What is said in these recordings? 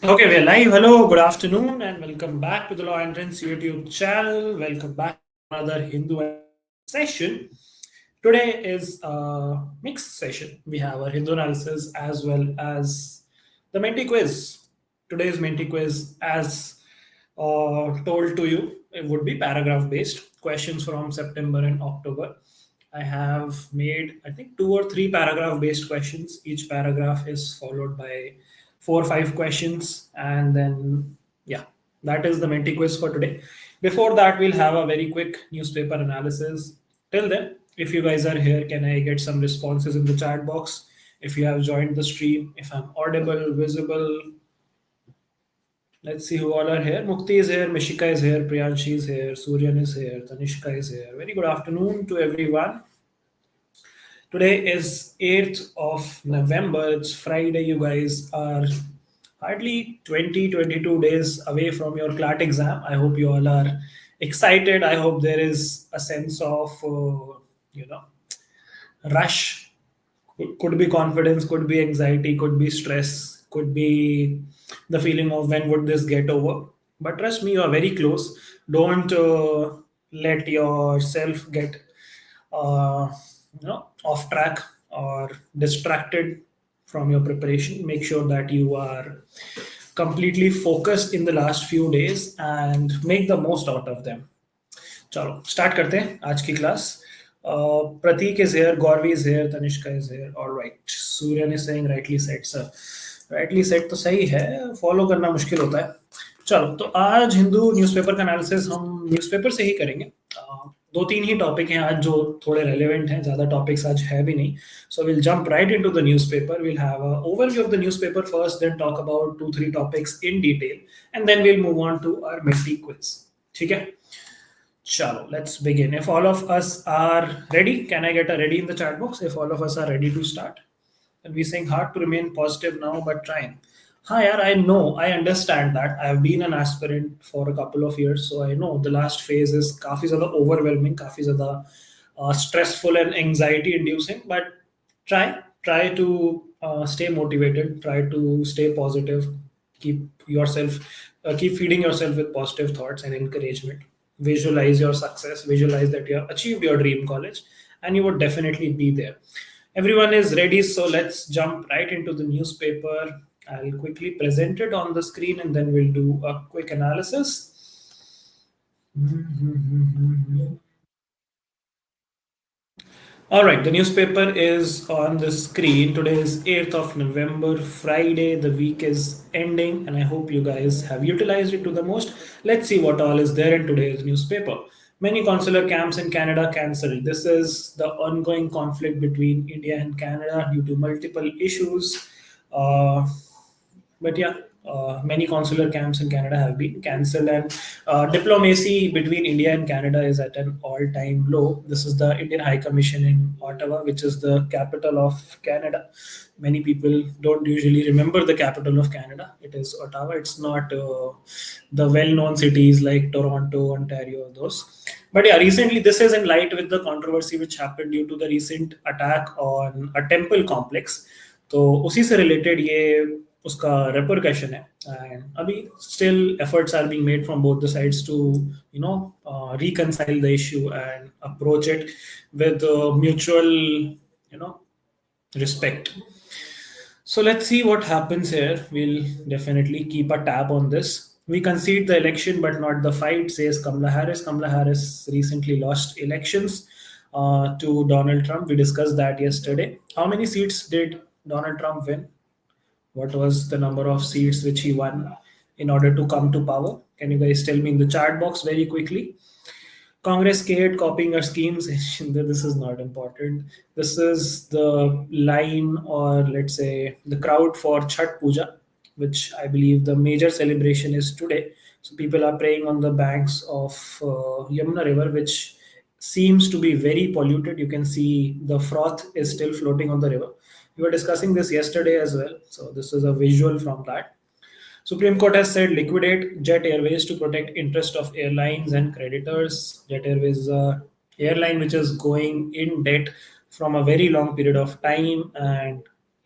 Okay, we're live. Hello, good afternoon, and welcome back to the Law Entrance YouTube channel. Welcome back to another Hindu analysis session. Today is a mixed session. We have our Hindu analysis as well as the Menti quiz. Today's Menti quiz, as told to you, it would be paragraph based questions from September and October. I have made, I think, two or three paragraph based questions. Each paragraph is followed by four or five questions. And then, yeah, that is the Menti quiz for today. Before that, we'll have a very quick newspaper analysis. Till then, if you guys are here, can I get some responses in the chat box? If you have joined the stream, if I'm audible, visible, let's see who all are here. Mukti is here, Mishika is here, Priyanshi is here, Suryan is here, Tanishka is here. Very good afternoon to everyone. Today is 8th of November. It's Friday. You guys are hardly 20-22 days away from your CLAT exam. I hope you all are excited. I hope there is a sense of, you know, rush. Could be confidence, could be anxiety, could be stress, could be the feeling of when would this get over. But trust me, you are very close. Don't let yourself get uh, off track or distracted from your preparation. Make sure that you are completely focused in the last few days and make the most out of them. चलो start करते हैं आज की class. Prateek is here, Gauravi is here, Tanishka is here. Alright, Surya ने saying rightly set. Sir rightly set तो सही है, follow करना मुश्किल होता है. चलो, तो आज हिंदू न्यूज़पेपर का एनालिसिस हम न्यूज़पेपर से ही करेंगे. दो तीन ही टॉपिक हैं आज जो थोड़े रेलेवेंट हैं, ज़्यादा टॉपिक्स आज है भी नहीं. So will jump right into the newspaper. Will have a overview of the newspaper first, then talk about two three topics in detail, and then will move on to our Menti quiz. ठीक है, chalo, let's begin. If all of us are ready, can I get a ready in the chat box? If all of us are ready to start, and we're saying hard to remain positive now, but trying. Hi, yaar, I know, I understand that. I've been an aspirant for a couple of years, so I know the last phase is काफी ज़्यादा overwhelming, काफी ज़्यादा stressful and anxiety inducing. But try, try to stay motivated. Try to stay positive. Keep yourself, keep feeding yourself with positive thoughts and encouragement. Visualize your success. Visualize that you have achieved your dream college, and you would definitely be there. Everyone is ready, so let's jump right into the newspaper. I'll quickly present it on the screen and then we'll do a quick analysis. All right, the newspaper is on the screen. Today is 8th of November, Friday. The week is ending, and I hope you guys have utilized it to the most. Let's see what all is there in today's newspaper. Many consular camps in Canada cancelled. This is the ongoing conflict between India and Canada due to multiple issues. Uh, but yeah, many consular camps in Canada have been cancelled, and diplomacy between India and Canada is at an all-time low. This is the Indian High Commission in Ottawa, which is the capital of Canada. Many people don't usually remember the capital of Canada. It is Ottawa. It's not the well-known cities like Toronto, Ontario, those. But yeah, recently this is in light with the controversy which happened due to the recent attack on a temple complex. तो उसी से related ये उसका repercussion है. And अभी still efforts are being made from both the sides to reconcile the issue and approach it with mutual respect. So let's see what happens here. We'll definitely keep a tab on this. We concede the election, but not the fight, says Kamala Harris. Kamala Harris recently lost elections to Donald Trump. We discussed that yesterday. How many seats did Donald Trump win? What was the number of seats which he won in order to come to power? Can you guys tell me in the chat box very quickly? Congress scared copying our schemes. This is not important. This is the line, or let's say the crowd for Chhat Puja, which I believe the major celebration is today. So people are praying on the banks of Yamuna River, which seems to be very polluted. You can see the froth is still floating on the river. We were discussing this yesterday as well. So this is a visual from that. Supreme Court has said liquidate Jet Airways to protect interest of airlines and creditors. Jet Airways is a airline which is going in debt from a very long period of time, and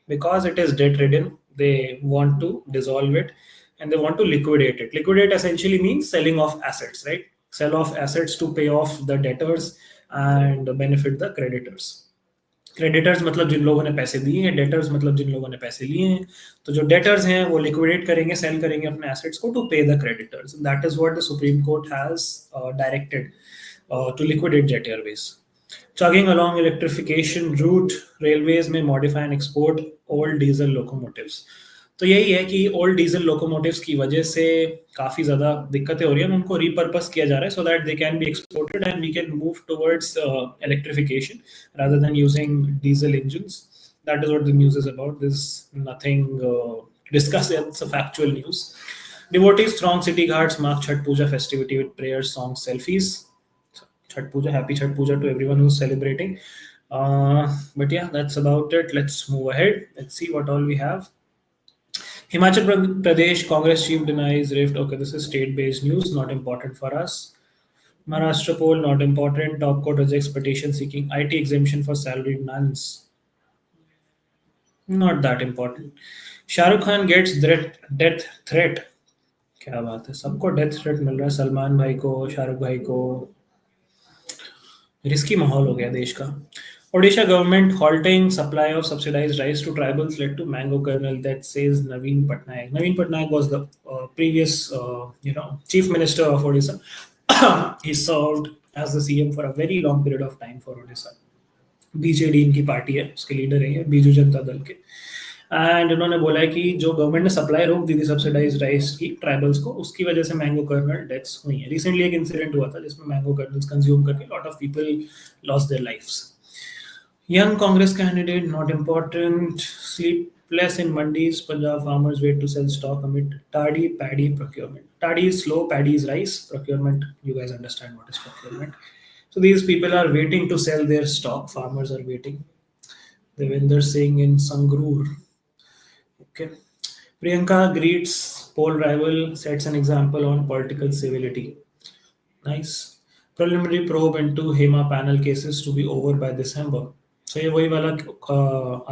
because it is debt ridden, they want to dissolve it. and they want to liquidate it. Liquidate essentially means selling off assets, right? Sell off assets to pay off the debtors and benefit the creditors. Creditors मतलब जिन लोगों ने पैसे दिए हैं, debtors मतलब जिन लोगों ने पैसे लिए हैं. तो जो डेटर्स हैं वो लिक्विडेट करेंगे, सेल करेंगे अपने एसेट्स को टू पे the creditors. That is what the supreme court has directed to liquidate Jet Airways. Chugging along electrification route, railways may modify and export old diesel locomotives. तो यही है कि ओल्ड डीजल लोकोमोटिव्स की वजह से काफ़ी ज़्यादा दिक्कतें हो रही हैं, उनको रिपर्पस किया जा रहा है so that they can be exported and we can move towards electrification rather than using diesel engines. That is what the news is about. There's nothing to discuss. It's a factual news. Devotees throng city ghats, mark Chhat Puja festivity with prayers, songs, selfies. Chhat Puja, happy Chhat Puja to everyone who's celebrating. But yeah, that's about it. Let's move ahead. Let's see what all we have. Himachal Pradesh Congress chief denies rift. Okay, this is state-based news, not important for us. Maharashtra poll, not important. Top court rejects petition seeking IT exemption for salaried nuns. Not that important. Shah Rukh Khan gets death threat. क्या बात है, सबको death threat मिल रहा है, सलमान भाई को, शाहरुख भाई को. रिस्की माहौल हो गया देश का. Odisha government halting supply of subsidized rice to tribals led to mango kernel, that says Naveen Patnaik. Naveen Patnaik was the previous, chief minister of Odisha. He served as the CM for a very long period of time for Odisha. BJD इनकी party है, उसके leader है बीजू जनता दल के. And उन्होंने बोला है कि जो गवर्नमेंट ने सप्लाई रोक दी थी सब्सिडाइज राइस की ट्राइबल्स को, उसकी वजह से मैंगो कर्नल डेथ्स हुई है. रिसेंटली एक इंसिडेंट हुआ था जिसमें मैंगो कर्नल्स कंज्यूम करके lot of people lost their lives. Young Congress candidate, not important. Sleepless in mandis, Punjab farmers wait to sell stock amid tardy paddy procurement. Tardy is slow, paddy is rice. Procurement, you guys understand what is procurement. So these people are waiting to sell their stock. Farmers are waiting. Devinder Singh in Sangrur. Okay. Priyanka greets poll rival, sets an example on political civility. Nice. Preliminary probe into Hema panel cases to be over by December. So ये वही वाला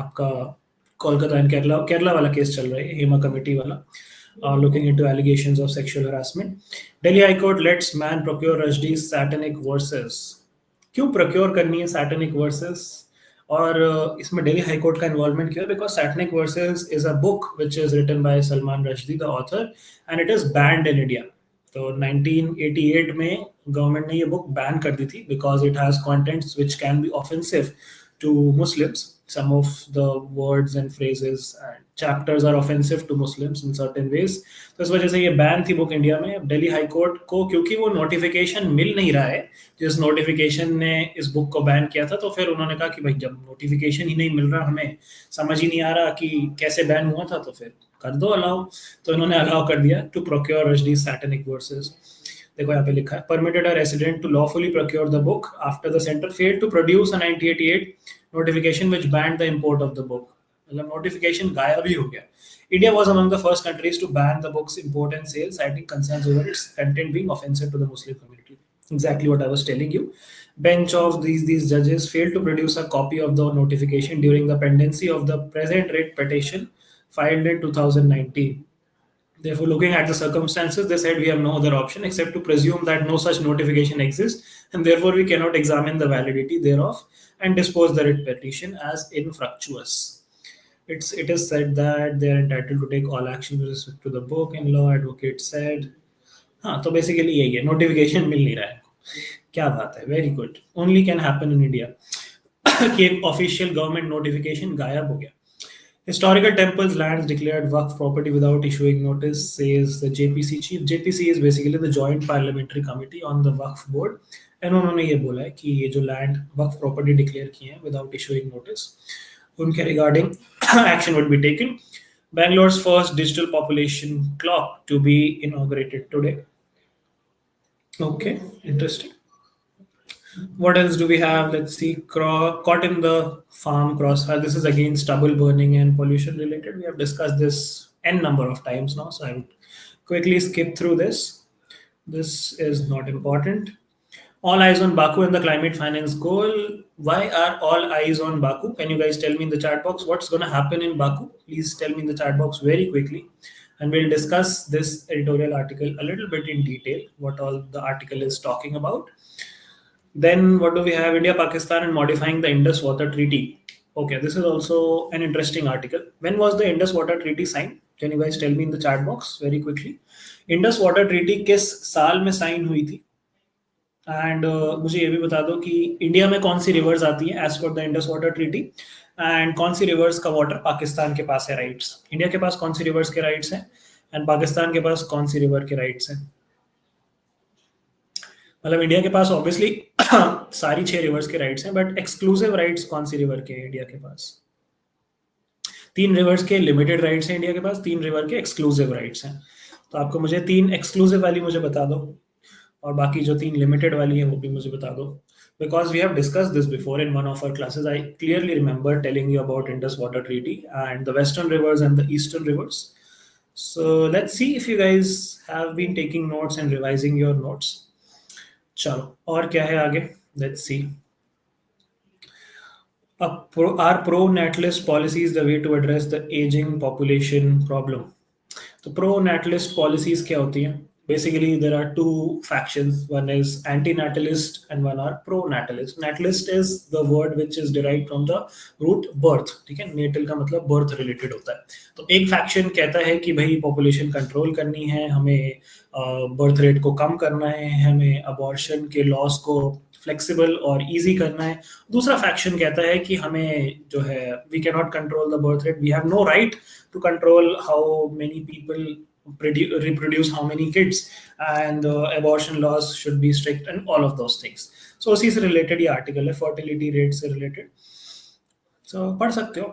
आपका Kolkata and Kerala वाला case चल रहा है, Hema committee वाला, looking into allegations of sexual harassment. Delhi High Court lets man procure Rajdi's satanic verses. क्यों procure करनी है satanic verses? और इसमें दिल्ली हाई कोर्ट का इन्वॉल्वमेंट क्यों है? Because Satanic Verses is a book which is written by Salman Rushdie the author and it is banned in India. तो 1988 में गवर्नमेंट ने ये बुक बैन कर दी थी because it has contents which can be offensive to Muslims. Some of the words and phrases and chapters are offensive to Muslims in certain ways. तो इस वजह से ये बैन थी बुक इंडिया में. दिल्ली हाई कोर्ट को क्योंकि वो नोटिफिकेशन मिल नहीं रहा है जिस नोटिफिकेशन ने इस बुक को बैन किया था, तो फिर उन्होंने कहा कि भाई जब नोटिफिकेशन ही नहीं मिल रहा, हमें समझ ही नहीं आ रहा कि कैसे बैन हुआ था, तो फिर कर दो अलाउ. तो इन्होंने अलाउ कर दिया to procure Rushdie Satanic Verses. देखो यहाँ पे लिखा है permitted a resident to lawfully procure the book after the centre failed to produce a 1988 notification which banned the import of the book. मतलब notification गायब ही हो गया. India was among the first countries to ban the book's import and sale, citing concerns over its content being offensive to the Muslim community. Exactly what I was telling you. Bench of these judges failed to produce a copy of the notification during the pendency of the present writ petition filed in 2019. Therefore, looking at the circumstances, they said we have no other option except to presume that no such notification exists, and therefore we cannot examine the validity thereof and dispose the writ petition as infructuous. It is said that they are entitled to take all action with respect to the book. In law, advocate said. हाँ, तो basically यही है, notification मिल नहीं रहा है. क्या बात है, very good. Only can happen in India कि एक ऑफिशियल गवर्नमेंट नोटिफिकेशन गायब हो गया. Historical temples lands declared Waqf property without issuing notice, says the JPC chief. JPC is basically the Joint Parliamentary Committee on the Waqf Board. And उन्होंने ये बोला है कि ये जो लैंड वक्फ प्रॉपर्टी डिक्लेयर किए हैं विदाउट इशूइंग नोटिस, उनके regarding action would be taken. Bangalore's first digital population clock to be inaugurated today. Okay, interesting. What else do we have? Let's see. Caught in the farm crossfire. This is again stubble burning and pollution related. We have discussed this n number of times now, so I would quickly skip through this. This is not important. All eyes on Baku and the climate finance goal. Why are all eyes on Baku? Can you guys tell me in the chat box what's going to happen in Baku? Please tell me in the chat box very quickly. and we'll discuss this editorial article a little bit in detail, what all the article is talking about. Then what do we have? India, Pakistan, and modifying the Indus Water Treaty. Okay, this is also an interesting article. When was the Indus Water Treaty signed? Can you guys tell me in the chat box very quickly? Indus Water Treaty किस साल में sign हुई थी? And मुझे ये भी बता दो कि इंडिया में कौन सी रिवर्स आती हैं एज पर the Indus water treaty, and कौन सी रिवर्स का वाटर पाकिस्तान के पास है राइट्स, इंडिया के पास कौन सी रिवर्स के राइट्स हैं एंड पाकिस्तान के पास कौन सी रिवर के राइट्स हैं। मतलब इंडिया के पास ऑब्वियसली सारी 6 रिवर्स के राइट्स हैं, बट एक्सक्लूसिव राइट्स कौन सी रिवर के हैं इंडिया के पास? 3 रिवर्स के लिमिटेड राइट्स हैं इंडिया के पास, 3 रिवर के एक्सक्लूसिव राइट्स हैं। तो आपको मुझे 3 एक्सक्लूसिव वाली मुझे बता दो, और बाकी जो 3 लिमिटेड वाली है वो भी मुझे बता दो, because we have discussed this before in one of our classes. I clearly remember telling you about Indus Water Treaty and the western rivers and the eastern rivers. So let's see if you guys have been taking notes and revising your notes. चलो और क्या है आगे, let's see. Are pro-natalist policies the way to address the aging population problem? तो pro natalist policies क्या होती हैं? Basically there are two factions, one is anti natalist and one are pro natalist. Natalist is the word which is derive from the root birth, ठीक है, natal का मतलब birth related होता है. तो एक फैक्शन कहता है कि भाई पॉपुलेशन कंट्रोल करनी है, हमें बर्थ रेट को कम करना है, हमें अबॉर्शन के लॉस को फ्लेक्सिबल और इजी करना है. दूसरा फैक्शन कहता है कि हमें जो है we can not control the birth rate, we have no right to control how many people reproduce how many kids, and abortion laws should be strict and all of those things. So उसी से related ये article है, fertility rate से related. So पढ़ सकते हो.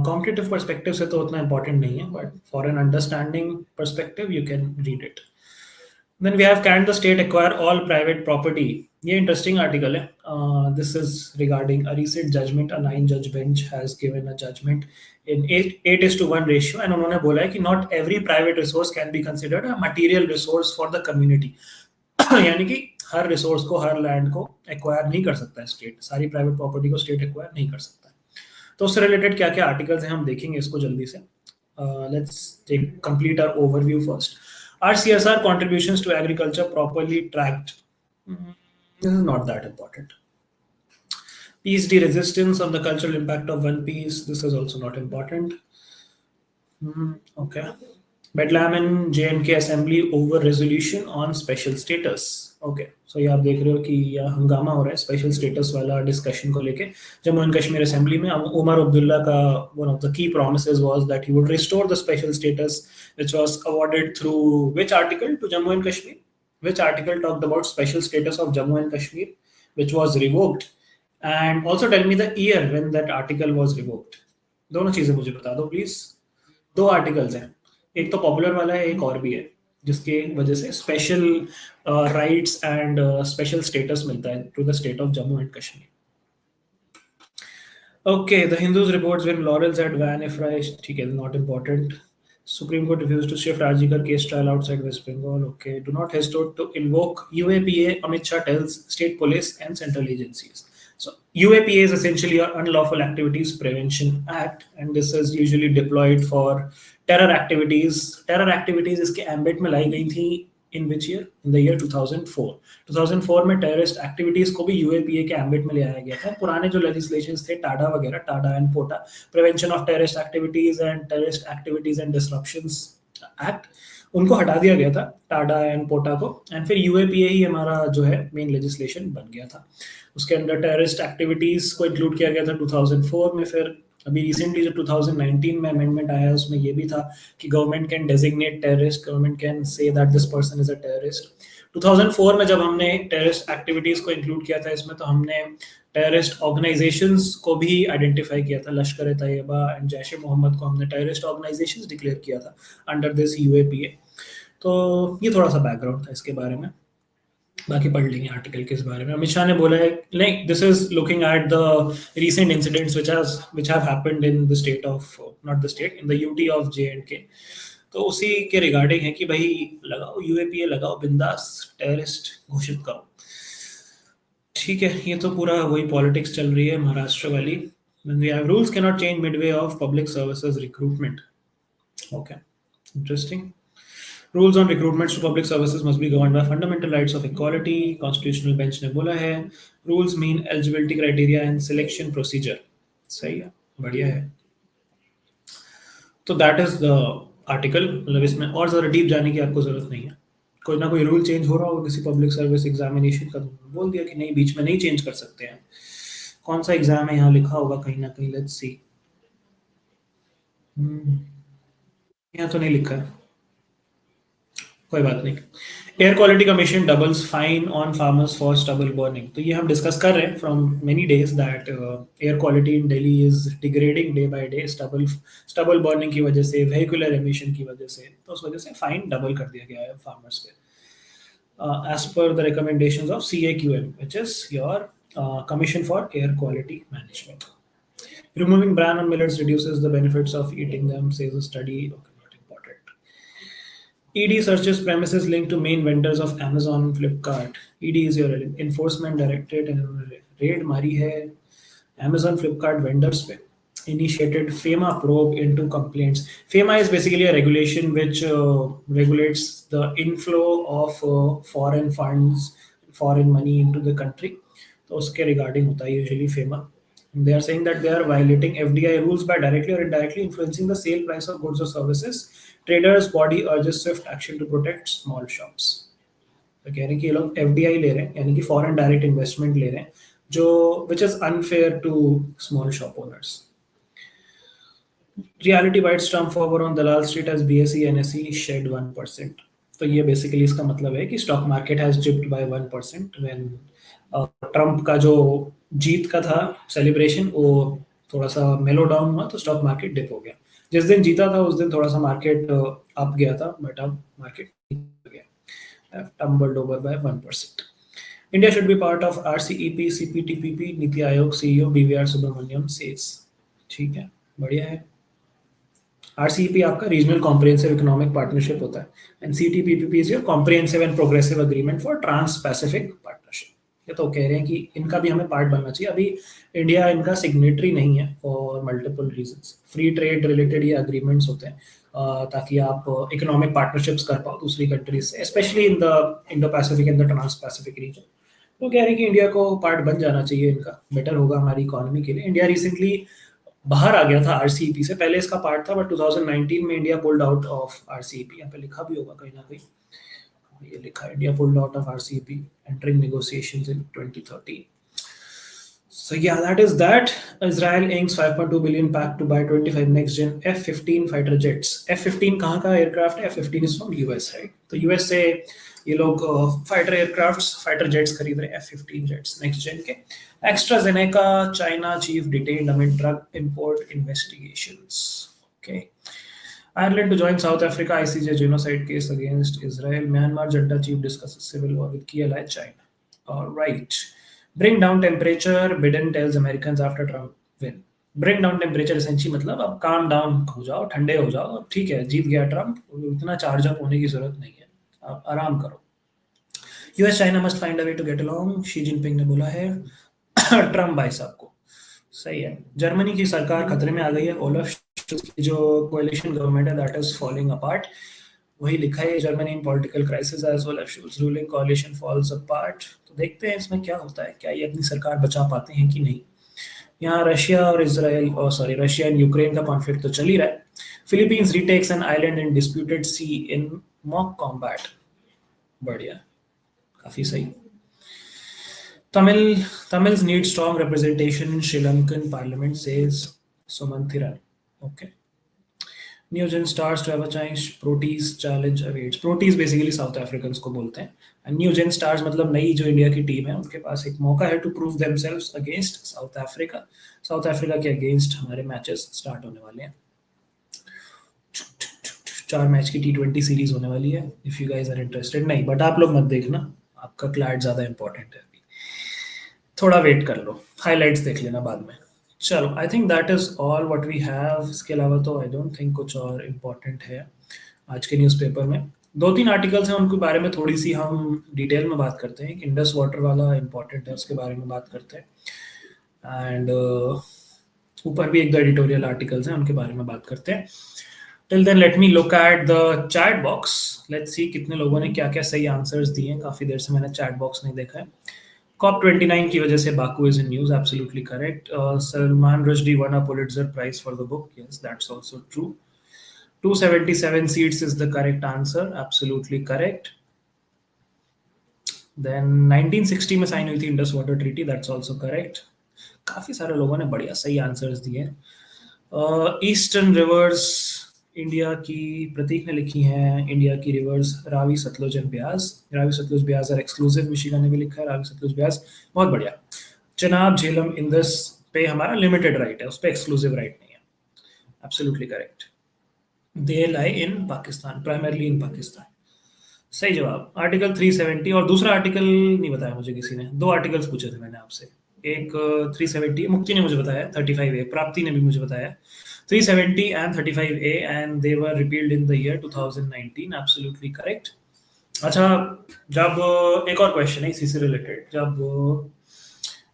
Competitive perspective से तो उतना important नहीं है, but for an understanding perspective you can read it. Then we have, can the state acquire all private property? ये interesting article है. This is regarding a recent judgment. A 9-judge bench has given a judgment in 8:1 ratio, and उन्होंने बोला है कि not every private resource can be considered a material resource for the community. यानी कि हर resource को, हर land को acquire नहीं कर सकता है स्टेट, सारी प्राइवेट प्रॉपर्टी को स्टेट एक्वायर नहीं कर सकता है. तो उससे रिलेटेड क्या क्या आर्टिकल्स हैं हम देखेंगे इसको जल्दी से. Let's take complete our overview first. Are CSR contributions to agriculture properly tracked? This is not that important. PSD resistance on the cultural impact of One Piece. This is also not important. Okay. Bedlam in J&K Assembly over resolution on special status. Okay. So ये आप देख रहे हो कि यह हंगामा हो रहा है स्पेशल स्टेटस वाला डिस्कशन को लेके. जम्मू एंड कश्मीर असेंबली में उमर अब्दुल्ला का one of the key promises was that he would restore the special status which was awarded through which article to Jammu and Kashmir? Which article talked about special status of Jammu and Kashmir, which was revoked? And also tell me the year when that article was revoked. दोनों चीजें मुझे बता दो please. 2 articles हैं, एक तो popular वाला है, एक और भी है जिसके वजह से special rights and special status मिलता है to the state of Jammu and Kashmir. Okay, the Hindus reports when laurels at Van Ifrai. ठीक है, not important. Supreme Court refused to shift Arjikar case trial outside West Bengal. Okay, do not hesitate to invoke UAPA. Amit Shah tells state police and central agencies. So UAPA is essentially an Unlawful Activities Prevention Act, and this is usually deployed for terror activities. Terror activities इसके ambit में लाई गई थी in which year? In the year 2004. 2004 में terrorist activities को भी UAPA के ambit में ले आया गया था. पुराने जो legislations थे टाडा वगैरह, TADA and POTA, Prevention of Terrorist Activities and Terrorist Activities and Disruptions Act, उनको हटा दिया गया था टाडा एंड पोटा को, एंड फिर यूएपीए ही हमारा जो है मेन लेजिस्लेशन बन गया था. उसके अंदर टेररिस्ट एक्टिविटीज को इंक्लूड किया गया था 2004 में. फिर अभी रिसेंटली जो 2019 में अमेंडमेंट आया उसमें ये भी था कि government can designate terrorist, government can say that this person is a terrorist. 2004 में जब हमने टेररिस्ट एक्टिविटीज को इंक्लूड किया था इसमें, तो हमने टेररिस्ट ऑर्गेनाइजेशंस को भी आइडेंटिफाई किया था. लश्कर तैयबा एंड जैश ए मोहम्मद को हमने टेररिस्ट ऑर्गेनाइजेशंस डिक्लेयर किया था अंडर दिस यूएपीए. तो ये थोड़ा सा बैकग्राउंड था इसके बारे में, बाकी पढ़ लेंगे आर्टिकल के इस बारे में. अमित शाह ने बोला है, नहीं, this is looking at the recent incidents which have happened in the state of, not the state, in the UT of J&K. तो उसी के रिगार्डिंग है कि भाई लगाओ यूएपीए, लगाओ, बिंदास टेररिस्ट घोषित करो. ठीक है, ये तो पूरा वही पॉलिटिक्स चल रही है महाराष्ट्र वाली. Rules can not change Midway of public services recruitment. Okay, Interesting. Rules on recruitments to public services must be governed by fundamental rights of equality. Constitutional bench ने बोला है. Rules mean eligibility criteria and selection procedure. सही है, बढ़िया है. तो that is the article. मतलब इसमें और ज़्यादा डीप जाने की आपको ज़रूरत नहीं है. कोई ना कोई रूल चेंज हो रहा होगा किसी पब्लिक सर्विस एग्जामिनेशन का, तो बोल दिया कि नहीं, बीच में नहीं चेंज कर सकते हैं. कौन सा एग्जाम है यहाँ लिखा होगा कहीं ना कहीं. Let's see. यहाँ तो नहीं लिखा है. कोई बात नहीं. Air quality commission doubles fine on farmers for stubble burning. तो ये हम डिस्कस कर रहे हैं from many days that air quality in Delhi is degrading day by day. Stubble stubble burning की वजह से, व्हीकुलर एमिशन की वजह से, तो उस वजह से फाइन डबल कर दिया गया है फार्मर्स पे. As per the recommendations of CAQM, which is your Commission for Air Quality Management. Removing bran on millets reduces the benefits of eating them, says a study. Okay, not important. ED searches premises linked to main vendors of Amazon and Flipkart. ED is your enforcement directorate and raid mari hai Amazon Flipkart vendors pe. Initiated FEMA probe into complaints. FEMA is basically a regulation which regulates the inflow of foreign funds, foreign money into the country. तो उसके regarding होता है usually FEMA. They are saying that they are violating FDI rules by directly or indirectly influencing the sale price of goods or services. Traders body urges swift action to protect small shops. तो कह रहे हैं कि ये लोग FDI ले रहे हैं, यानी कि foreign direct investment ले रहे हैं, जो which is unfair to small shop owners. Reality bites Trump over on Dalal Street as BSE NSE shed 1%. तो ये बेसिकली इसका मतलब है कि stock market has zipped by 1% when Trump का जो जीत का था सेलिब्रेशन, वो थोड़ा सा मेलो डाउन हुआ तो स्टॉक मार्केट डिप हो गया. जिस दिन जीता था उस दिन थोड़ा सा मार्केट अप गया था, बट अब मार्केट गया, tumbled over by 1%. India should be part of RCEP CPTPP, NITI Aayog CEO BVR Subramaniam says. ठीक है, बढ़िया है. RCEP आपका रीजनल कॉम्प्रिहेंसिव इकोनॉमिक पार्टनरशिप होता है, and CTPPP is your comprehensive and progressive agreement for trans Pacific partnership. ये तो कह रहे हैं कि इनका भी हमें पार्ट बनना चाहिए. अभी इंडिया इनका सिग्नेटरी नहीं है for multiple reasons. Free trade related ये अग्रीमेंट्स होते हैं ताकि आप इकोनॉमिक पार्टनरशिप्स कर पाओ दूसरी कंट्रीज से, specially in the Indo Pacific and the trans Pacific region. तो कह रहे हैं कि इंडिया को पार्ट बन जाना चाहिए इनका, बेटर होगा हमारी इकोनॉमी के लिए. इंडिया रिसेंटली बाहर आ गया था RCEP से, पहले इसका पार्ट था, बट 2019 में India pulled out of RCEP. यहाँ पे लिखा भी होगा कहीं ना कहीं, ये लिखा है India pulled out of RCEP entering negotiations in 2013. So yeah, that is that. Israel inks 5.2 billion pact to buy 25 next gen F-15 fighter jets. F-15 कहाँ का एयरक्राफ्ट है? F-15 is from US, right? तो US से ये लोग fighter aircrafts, fighter jets खरीद रहे हैं, F-15 जेट्स नेक्स्ट जेन के. AstraZeneca China chief detained amid drug import investigations. Okay. Ireland to join South Africa ICJ genocide case against Israel. Myanmar junta chief discusses civil war with key ally China. All right. Bring down temperature, Biden tells Americans after Trump win. Bring down temperature essentially मतलब अब calm down हो जाओ, ठंडे हो जाओ, अब ठीक है, जीत गया ट्रम्प, इतना चार्ज अप होने की जरूरत नहीं है, अब आराम करो. US China must find a way to get along, Xi Jinping ने बोला है ट्रम्प भाई साहब को. सही है. जर्मनी की सरकार खतरे में आ गई है. ओलफ की जो कोalition गवर्नमेंट है दैट इज फॉलिंग अपार्ट. वही लिखा है, Germany in political crisis as Olaf Scholz ruling कोalition फॉल्स अपार्ट. तो देखते हैं इसमें क्या होता है, क्या ये अपनी सरकार बचा पाते हैं कि नहीं. यहाँ रशिया और इसराइल, और सॉरी, रशिया एंड यूक्रेन का कॉन्फ्लिक्ट तो चल ही रहा है. Philippines retakes an island in disputed sea in mock combat. बढ़िया, काफी सही. Tamils need strong representation in Sri Lankan parliament, says Sumantiran. Okay. New-gen stars to have a chance. Proteas challenge awaits. Proteas basically South Africans को बोलते हैं. And new-gen stars मतलब नई जो India की टीम है, उनके पास एक मौका है to prove themselves against South Africa. South Africa के against हमारे मैचेस स्टार्ट होने वाले हैं. 4 मैच की T20 सीरीज होने वाली है. If you guys are interested, नहीं, बट आप लोग मत देखना, आपका क्लैट ज़्यादा इंपॉर्टेंट है. थोड़ा वेट कर लो, हाइलाइट्स देख लेना बाद में. चलो, I think that is all what we have. इसके अलावा तो आई डोंट थिंक कुछ और इम्पोर्टेंट है आज के न्यूज़पेपर में. 2-3 आर्टिकल्स हैं, उनके बारे में थोड़ी सी हम डिटेल में बात करते हैं. इंडस वाटर वाला इम्पोर्टेंट है, उसके बारे में बात करते हैं. एंड ऊपर भी एक दो एडिटोरियल आर्टिकल्स हैं, उनके बारे में बात करते हैं. Till then let me look at the chat box, let's see कितने लोगों ने क्या क्या सही आंसर्स दिए हैं। काफी देर से मैंने चैट बॉक्स नहीं देखा है। कॉप 29 की वजह से Baku is in news, absolutely correct. Salman Rushdie won a Pulitzer prize for the book, yes that's also true. 277 seats is the correct answer, absolutely correct. Then 1960 में साइन हुई थी Indus water treaty, that's also correct. काफी सारे लोगों ने बढ़िया सही answers दिए। ईस्टर्न रिवर्स इंडिया की, प्रतीक ने लिखी हैं इंडिया की rivers Ravi Sutlej and Beas. Ravi Sutlej Beas are exclusive, मिशिगा ने भी लिखा है रावी सतलुज ब्यास, बहुत बढ़िया। चनाब झेलम इंदस पे हमारा लिमिटेड राइट है, उस पर एक्सक्लूसिव राइट नहीं है, absolutely correct. They lie in Pakistan, primarily in Pakistan, सही जवाब। आर्टिकल 370 और दूसरा आर्टिकल नहीं बताया मुझे किसी ने, दो आर्टिकल्स पूछे थे मैंने आपसे। एक 370 मुक्ति ने मुझे बताया, 35A प्राप्ति ने भी मुझे बताया, 370 and 35A and they were repealed in the year 2019, absolutely correct. अच्छा, जब एक और क्वेश्चन है इसी से रिलेटेड, जब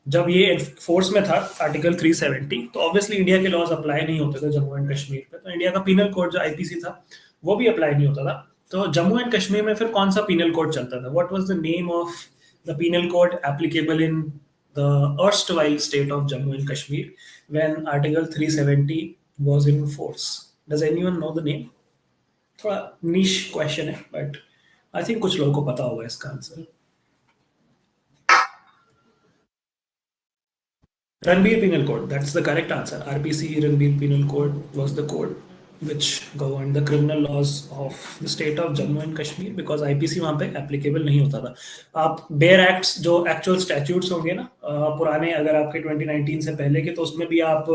जब ये फोर्स में था आर्टिकल 370, तो ऑब्वियसली इंडिया के लॉज अप्लाई नहीं होते थे जम्मू एंड कश्मीर पे, तो इंडिया का पीनल कोड जो आईपीसी था वो भी अप्लाई नहीं होता था। तो जम्मू एंड कश्मीर में फिर कौन सा पीनल कोड चलता था? What was the name of the penal code applicable in the erstwhile state of Jammu and Kashmir when article 370 was in force? Does anyone know the name? थोड़ा निश क्वेश्चन है, बट आई थिंक कुछ लोगों को पता होगा इसका answer. Ranbir Penal Code, that's the correct answer. RPC Ranbir Penal Code was the code which governed the criminal laws of the state of Jammu and Kashmir, because IPC वहाँ पे applicable नहीं होता था। आप बेयर एक्ट्स जो actual statutes होंगे ना पुराने, अगर आपके 2019 से पहले के, तो उसमें भी आप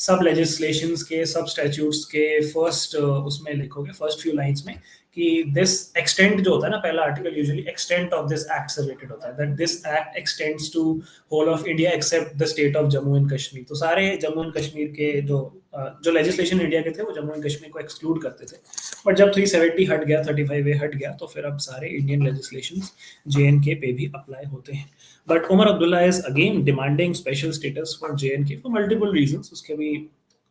सब लेजिस्लेशंस के, सब स्टैट्यूट्स के फर्स्ट उसमें लिखोगे, फर्स्ट फ्यू लाइंस में, कि दिस एक्सटेंट जो होता है ना, पहला article usually extent of this act से रिलेटेड होता है, that this act extends to whole of India except the state of Jammu and Kashmir. तो सारे जम्मू एंड कश्मीर के जो लेजिस्लेशन इंडिया के थे वो जम्मू एंड कश्मीर को एक्सक्लूड करते थे। बट जब 370 हट गया, 35A हट गया, तो फिर अब सारे इंडियन लेजिस्लेशन JNK पे भी अप्लाई होते हैं। But Omar Abdullah is again demanding special status for JNK for multiple reasons, उसके भी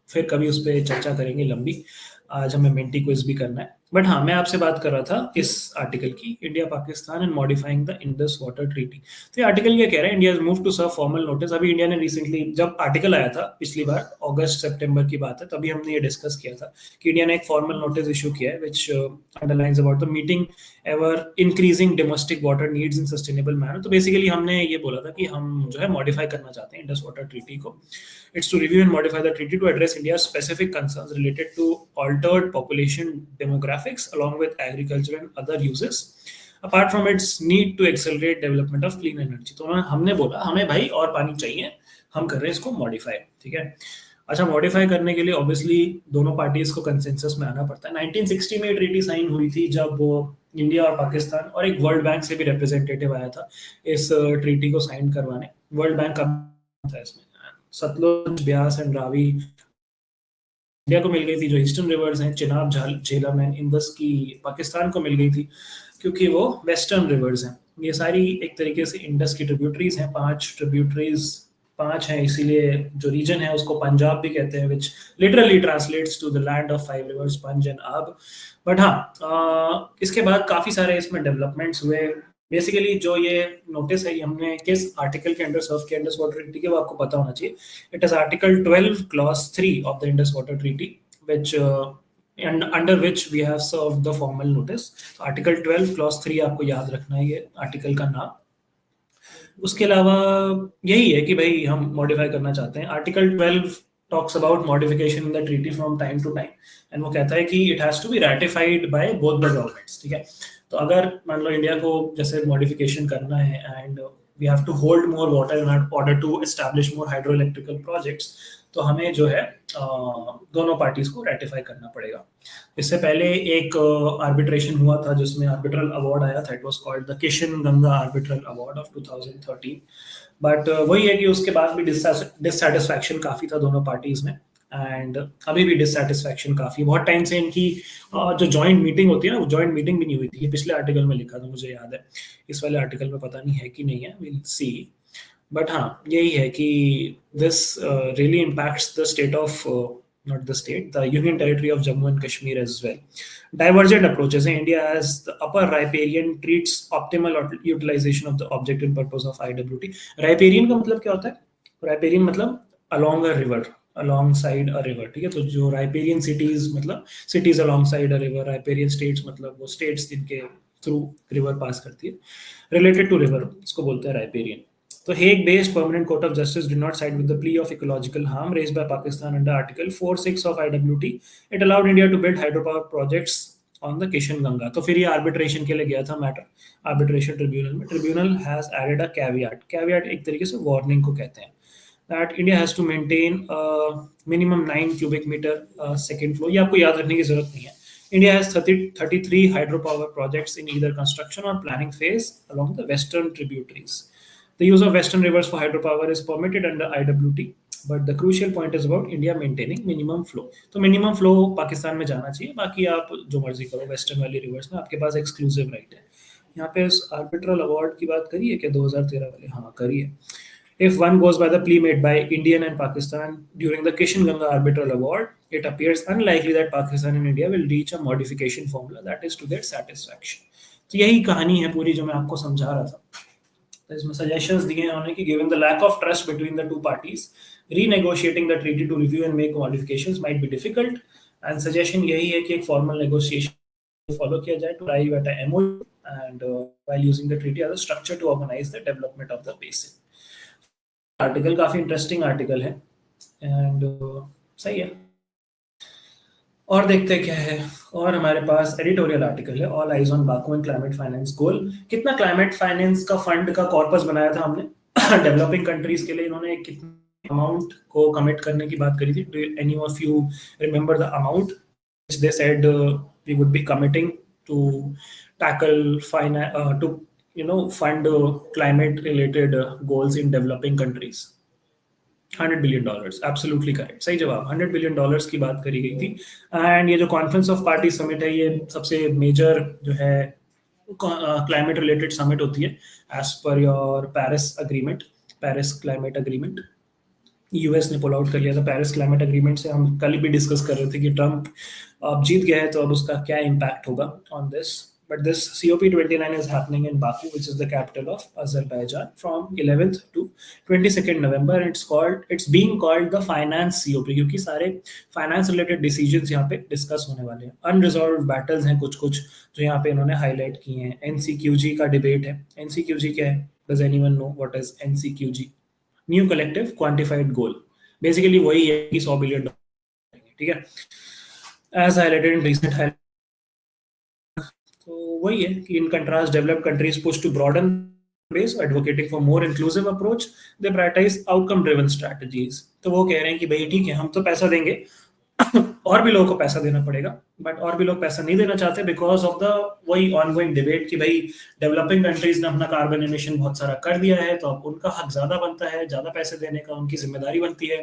फिर कभी उस पर चर्चा करेंगे लंबी। आज हमें मेंटी क्विज भी करना है। बट हाँ, मैं आपसे बात कर रहा था इस आर्टिकल की, India Pakistan and modifying the Indus water treaty. तो ये आर्टिकल क्या कह रहा है? India move to serve formal notice. अभी इंडिया ने रिसेंटली, जब आर्टिकल आया था पिछली बार अगस्त सितंबर की बात है, तभी हमने ये डिस्कस किया था कि इंडिया ने एक फॉर्मल नोटिस इशू किया है which underlines about the meeting ever increasing domestic water needs in sustainable manner. तो बेसिकली हमने ये बोला था कि हम जो है मॉडिफाई करना चाहते हैं इंडस वाटर ट्रीटी को। It's to review and modify the treaty to address India's specific concerns related to altered population demographics along with agriculture and other uses, apart from its need to accelerate development of clean energy। तो हमने बोला हमें भाई और पानी चाहिए, हम कर रहे हैं इसको मॉडिफाई, ठीक है। अच्छा, मॉडिफाई करने के लिए ऑब्वियसली दोनों पार्टीज को कंसेंसस में आना पड़ता है। 1960 में ट्रीटी साइन हुई थी, जब वो इंडिया और पाकिस्तान और एक वर्ल्ड बैंक से भी रिप्रेजेंटेटिव आया था इस ट्रीटी को साइन करवाने। वर्ल्ड बैंक का था इसमें। सतलुज, ब्यास एंड रावी इंडिया को मिल गई थी, जो ईस्टर्न रिवर्स हैं चिनाब, झेलम एंड इंदस की पाकिस्तान को मिल गई थी, क्योंकि वो वेस्टर्न रिवर्स हैं। ये सारी एक तरीके से इंडस की ट्रिब्यूटरीज हैं, 5 ट्रिब्यूटरीज 5 हैं, इसीलिए जो रीजन है उसको पंजाब भी कहते हैं, which literally translates to the land of 5 rivers, पंज एंड आब। बट हाँ, इसके बाद काफी सारे इसमें डेवलपमेंट्स हुए। बेसिकली जो ये नोटिस है, ये हमने किस आर्टिकल के अंडर सर्व किया इंडस वाटर ट्रीटी के, वो आपको पता होना चाहिए। It is article 12 clause 3 of the Indus water treaty, which and under which we have served the formal notice। तो आर्टिकल 12 क्लॉज 3 आपको याद रखना है, ये आर्टिकल का नाम। उसके अलावा यही है कि भाई हम मॉडिफाई करना चाहते हैं। Article 12 talks about modification in the treaty from time to time, and वो कहता है कि it has to be ratified by both the governments, ठीक है। तो अगर मान लो इंडिया को जैसे मॉडिफिकेशन करना है and we have to hold more water in order to establish more hydro electrical projects, तो हमें जो है दोनों पार्टीज को रेटिफाई करना पड़ेगा। इससे पहले एक आर्बिट्रेशन हुआ था जिसमें आर्बिट्रल अवार्ड आया था, it was called the Kishan Ganga arbitral award of 2013। But वही है कि उसके बाद भी डिससेटिस्फैक्शन काफी था दोनों पार्टीज में, एंड अभी भी डिससेटिस्फैक्शन काफी। बहुत टाइम से इनकी जो जॉइंट मीटिंग होती है ना, वो जॉइंट मीटिंग भी नहीं हुई थी। ये पिछले आर्टिकल में लिखा था, मुझे याद है। इस वाले आर्टिकल में पता नहीं है कि नहीं है, विल सी। बट हाँ, यही है कि this really impacts the state of not the state, the Union Territory of Jammu and Kashmir as well. Divergent approaches. India as the upper riparian treats optimal utilization of the object and purpose of IWT. Riparian का मतलब क्या होता है? Riparian मतलब along a river, alongside a river. ठीक है, तो जो riparian cities मतलब cities alongside a river, riparian states मतलब वो states जिनके थ्रू रिवर पास करती है, रिलेटेड टू रिवर, इसको बोलते हैं राइपेरियन. तो Hague based permanent court of justice did not side with the plea of ecological harm raised by Pakistan under article 46 of IWT. It allowed India to build hydro power projects on the Kishan Ganga. तो फिर ये arbitration के लिए गया था matter, arbitration tribunal में. Tribunal has added a caveat. Caveat एक तरीके से वार्निंग को कहते हैं, that India has to maintain a minimum 9 cubic meter second flow. ये आपको याद रखने की जरूरत नहीं है. India has 33 hydropower projects in either construction or planning phase along the western tributaries. The use of western rivers for hydropower is permitted under IWT, but the crucial point is about India maintaining minimum flow. तो minimum flow Pakistan में जाना चाहिए, बाकी आप जो मर्जी करो western वाली रिवर्स में, आपके पास एक्सक्लूसिव राइट है. यहाँ पे उस आर्बिट्रल अवार्ड की बात करी है क्या 2013 वाले? हाँ करी है. If one goes by the plea made by India and Pakistan during the Kishan-Ganga Arbitral Award, it appears unlikely that Pakistan and India will reach a modification formula that is to their satisfaction. तो यही कहानी है पूरी जो मैं आपको समझा रहा था. तो इसमें सजेशंस दिए हैं उन्होंने कि given the lack of trust between the two parties, renegotiating the treaty to review and make modifications might be difficult. And suggestion यही है कि एक formal negotiation follow किया जाए to arrive at a MOU and while using the treaty as a structure to organize the development of the basin. Article काफी interesting article है and सही है. और देखते हैं क्या है. और हमारे पास एडिटोरियल आर्टिकल है, all eyes on Baku and climate finance गोल. कितना क्लाइमेट फाइनेंस का फंड का कॉर्पस बनाया था हमने डेवलपिंग कंट्रीज के लिए. इन्होंने कितना अमाउंट को कमिट करने की बात करी थी? Do any of you remember the amount which they said we would be committing to tackle to fund climate related goals in developing countries? $100 billion. Absolutely correct, सही जवाब. $100 बिलियन की बात करी गई थी. एंड ये जो कॉन्फ्रेंस ऑफ पार्टी समिट है, ये सबसे मेजर जो है क्लाइमेट रिलेटेड समिट होती है एज पर your Paris agreement, Paris climate agreement. US ने पुल आउट कर लिया था पेरिस क्लाइमेट अग्रीमेंट से. हम कल भी डिस्कस कर रहे थे कि ट्रम्प अब जीत गया है तो अब उसका क्या इम्पैक्ट होगा on this. But this COP29 is happening in Baku, which is the capital of Azerbaijan, from 11th to 22nd November. It's being called the finance COP क्योंकि सारे finance related decisions यहाँ पे discuss होने वाले हैं. Unresolved battles हैं कुछ जो यहाँ पे इन्होंने highlight किए हैं. NCQG का debate है. NCQG क्या है? Does anyone know what is NCQG? New collective quantified goal. Basically वही है कि $100 बिलियन. ठीक है, as highlighted in recent. तो वही है कि in contrast developed countries push to broaden base, advocating for more inclusive approach. They prioritize outcome driven strategies. तो वो कह रहे हैं कि भाई ठीक है हम तो पैसा देंगे और भी लोगों को पैसा देना पड़ेगा, बट और भी लोग पैसा नहीं देना चाहते बिकॉज ऑफ द वही ऑनगोइंग डिबेट कि भाई डेवलपिंग कंट्रीज ने अपना कार्बन एमिशन बहुत सारा कर दिया है तो अब उनका हक ज्यादा बनता है, ज्यादा पैसे देने का उनकी जिम्मेदारी बनती है.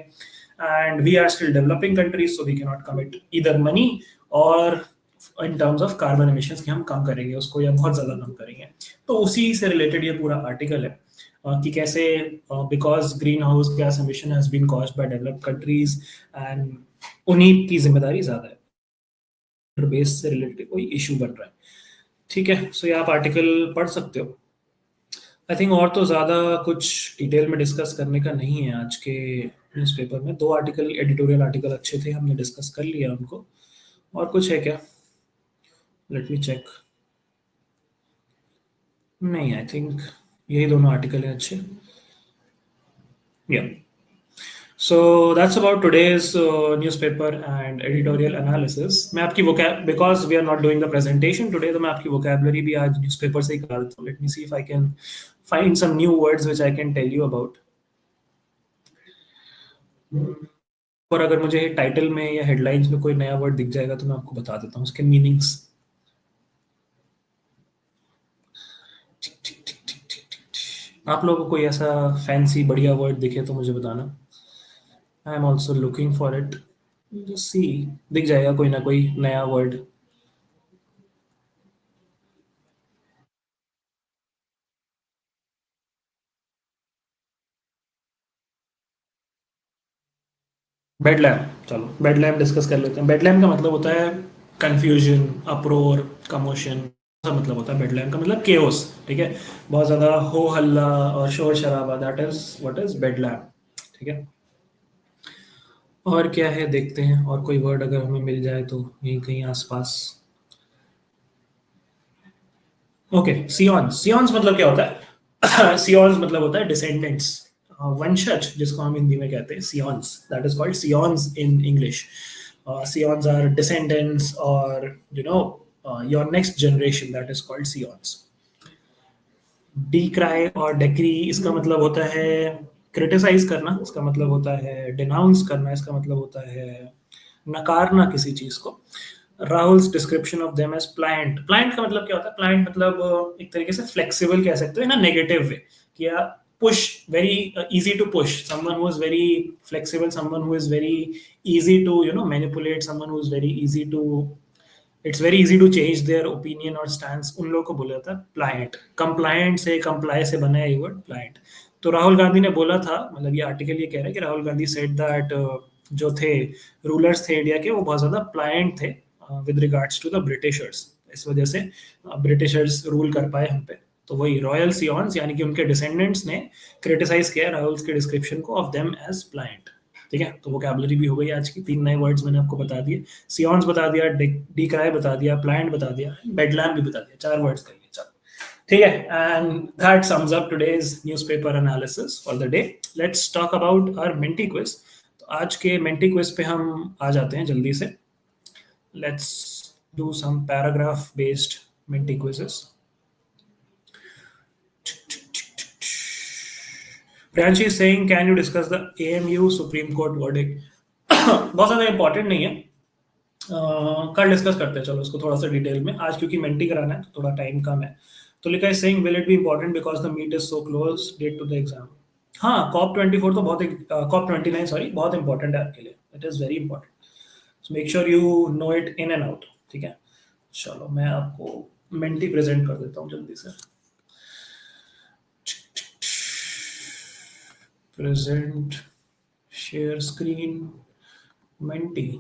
And we are still developing countries so we can not commit इधर मनी और in terms of carbon emissions की हम कम करेंगे उसको या बहुत ज़्यादा कम करेंगे. तो उसी से रिलेटेड ये पूरा आर्टिकल है कि कैसे because green house gas emission has been caused by developed countries and उन्हीं की जिम्मेदारी ज़्यादा है, बेस से रिलेटेड कोई इशू बन रहा है. ठीक है, सो ये आप आर्टिकल पढ़ सकते हो. आई थिंक और तो ज़्यादा कुछ डिटेल में डिस्कस करने का नहीं है आज के न्यूज़पेपर में. दो आर्टिकल एडिटोरियल आर्टिकल अच्छे थे, हमने डिस्कस कर लिया उनको. और कुछ है क्या? Let me check. नहीं, आई थिंक यही दोनों आर्टिकल हैं अच्छे. या so that's about today's newspaper and editorial analysis. मैं आपकी vocab because we are not doing the presentation today, तो मैं आपकी वोकैबुलरी भी आज न्यूज़पेपर से ही करा देता हूँ. Let me see if I can find some new words which I can tell you about. और अगर मुझे टाइटल में या हेडलाइंस में कोई नया वर्ड दिख जाएगा तो मैं आपको बता देता हूँ उसके मीनिंग्स. आप लोगों को कोई ऐसा फैंसी बढ़िया वर्ड दिखे तो मुझे बताना. I am also looking for it. See दिख जाएगा कोई ना कोई नया वर्ड. बेडलैम, चलो बेडलैम डिस्कस कर लेते हैं। बेडलैम का मतलब होता है कंफ्यूजन, अप्रोर, कमोशन। ऐसा मतलब होता है बेडलैम का मतलब केओस। ठीक है, बहुत ज़्यादा हो हल्ला और शोर शराबा, दैट इज व्हाट इज बेडलैम। ठीक है, और क्या है देखते हैं, और कोई वर्ड अगर हमें मिल जाए तो यहीं कहीं आसपास। ओके, सियॉन्स। सियॉन्स मतलब क्या होता है? सियॉन्स मतलब होता है डिसेंडेंट्स, वंशज, जिसको हम हिंदी में कहते हैं scions, that is called scions in English. Scions are descendants और you know your next generation, that is called scions. Decry और डेक्री, इसका मतलब होता है क्रिटिसाइज करना, इसका मतलब होता है डिनाउंस करना, इसका मतलब होता है नकारना किसी चीज को। Rahul's description of them as pliant. Pliant का मतलब क्या होता है? प्लांट मतलब एक तरीके से फ्लेक्सिबल कह सकते हो, इन अ नेगेटिव वे, कि push, very easy to push, someone who is very flexible, someone who is very easy to manipulate, someone who is very easy to, it's very easy to change their opinion और stand, उन लोगों को बोला जाता है प्लाइंट। Compliant से, comply से बना है ये वर्ड प्लाइंट। तो राहुल गांधी ने बोला था, मतलब ये आर्टिकल ये कह रहा है कि राहुल गांधी सेड दैट जो थे रूलर्स थे इंडिया के, वो बहुत ज्यादा प्लाइंट थे with regards to the Britishers. इस वजह से ब्रिटिशर्स रूल कर पाए हम पे। तो वही रॉयल सियॉन्स यानी कि उनके डिसेंडेंट्स ने क्रिटिसाइज किया राहुल के डिस्क्रिप्शन को ऑफ देम एज प्लाइंट। ठीक है, तो वोकैबुलरी भी हो गई आज की, 3 नए वर्ड्स मैंने आपको बता दिए। सियॉन्स बता दिया, डीक्राई बता दिया, प्लांट बता दिया, बेडलैम भी बता दिया, 4 वर्ड्स कर लिए। चलो ठीक है, and that sums up today's newspaper analysis for the day. Let's talk about our Menti quiz. तो आज के मेंटी क्विज पे हम आ जाते हैं जल्दी से। Let's do some paragraph based Menti quizzes. Priyanshi is saying, can you discuss the AMU Supreme Court verdict? बहुत ज़्यादा इंपॉर्टेंट नहीं है, कल डिस्कस करते हैं चलो इसको थोड़ा सा डिटेल में। आज क्योंकि मेंटी कराना है तो थोड़ा टाइम कम है। तो लिखा है saying will it be important because the meet is so close date to the exam. हाँ, COP 24 तो बहुत, COP 29 सॉरी, बहुत इंपॉर्टेंट है आपके लिए, it is very important. So make sure you know it in and out. ठीक है, चलो मैं आपको मेंटी प्रेजेंट कर देता हूँ जल्दी से। Present, share screen, Menti.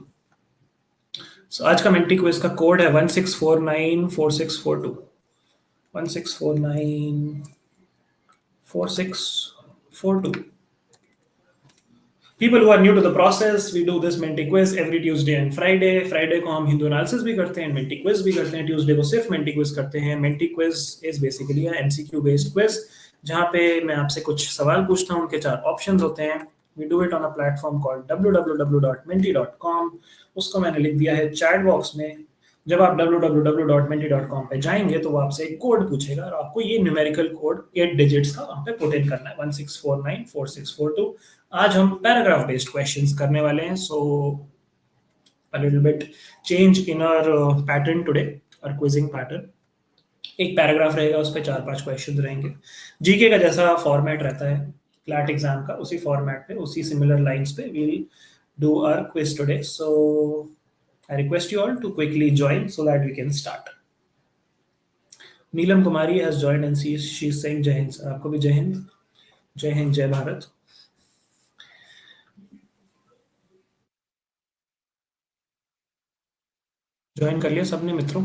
So आज का मेंटी क्विज का कोड है 16494642। 16494642। People who are new to the process, we do this Menti quiz every Tuesday and Friday. Friday को हम हिंदू एनालिसिस भी करते हैं, Menti quiz भी करते हैं। Tuesday को सिर्फ Menti quiz करते हैं। Menti quiz is basically a MCQ based quiz, जहाँ पे मैं आपसे कुछ सवाल पूछता हूँ, उनके 4 ऑप्शंस होते हैं। We do it on a platform called www.menti.com। उसको मैंने लिख दिया है चैट बॉक्स में। जब आप www.menti.com पे जाएंगे तो वो आपसे एक कोड पूछेगा और आपको ये न्यूमेरिकल कोड 8 डिजिट्स का वहाँ पे पुट इन करना है, 16494642। आज हम पैराग्राफ बेस्ड क्वेश्चंस करने वाले हैं। So a little bit change in our pattern today, और क्विजिंग पैटर्न। एक पैराग्राफ रहेगा, उस पर 4-5 क्वेश्चंस रहेंगे। जीके का जैसा फॉर्मेट रहता है क्लैट एग्जाम का, उसी फॉर्मेट पे, उसी सिमिलर लाइंस पे we'll do our quiz today. So I request you all to quickly join so that we can start. Neelam Kumari has joined and she is saying जय हिंद। सर आपको भी जय हिंद, जय हिंद, जय भारत। ज्वाइन कर लिया सबने मित्रों?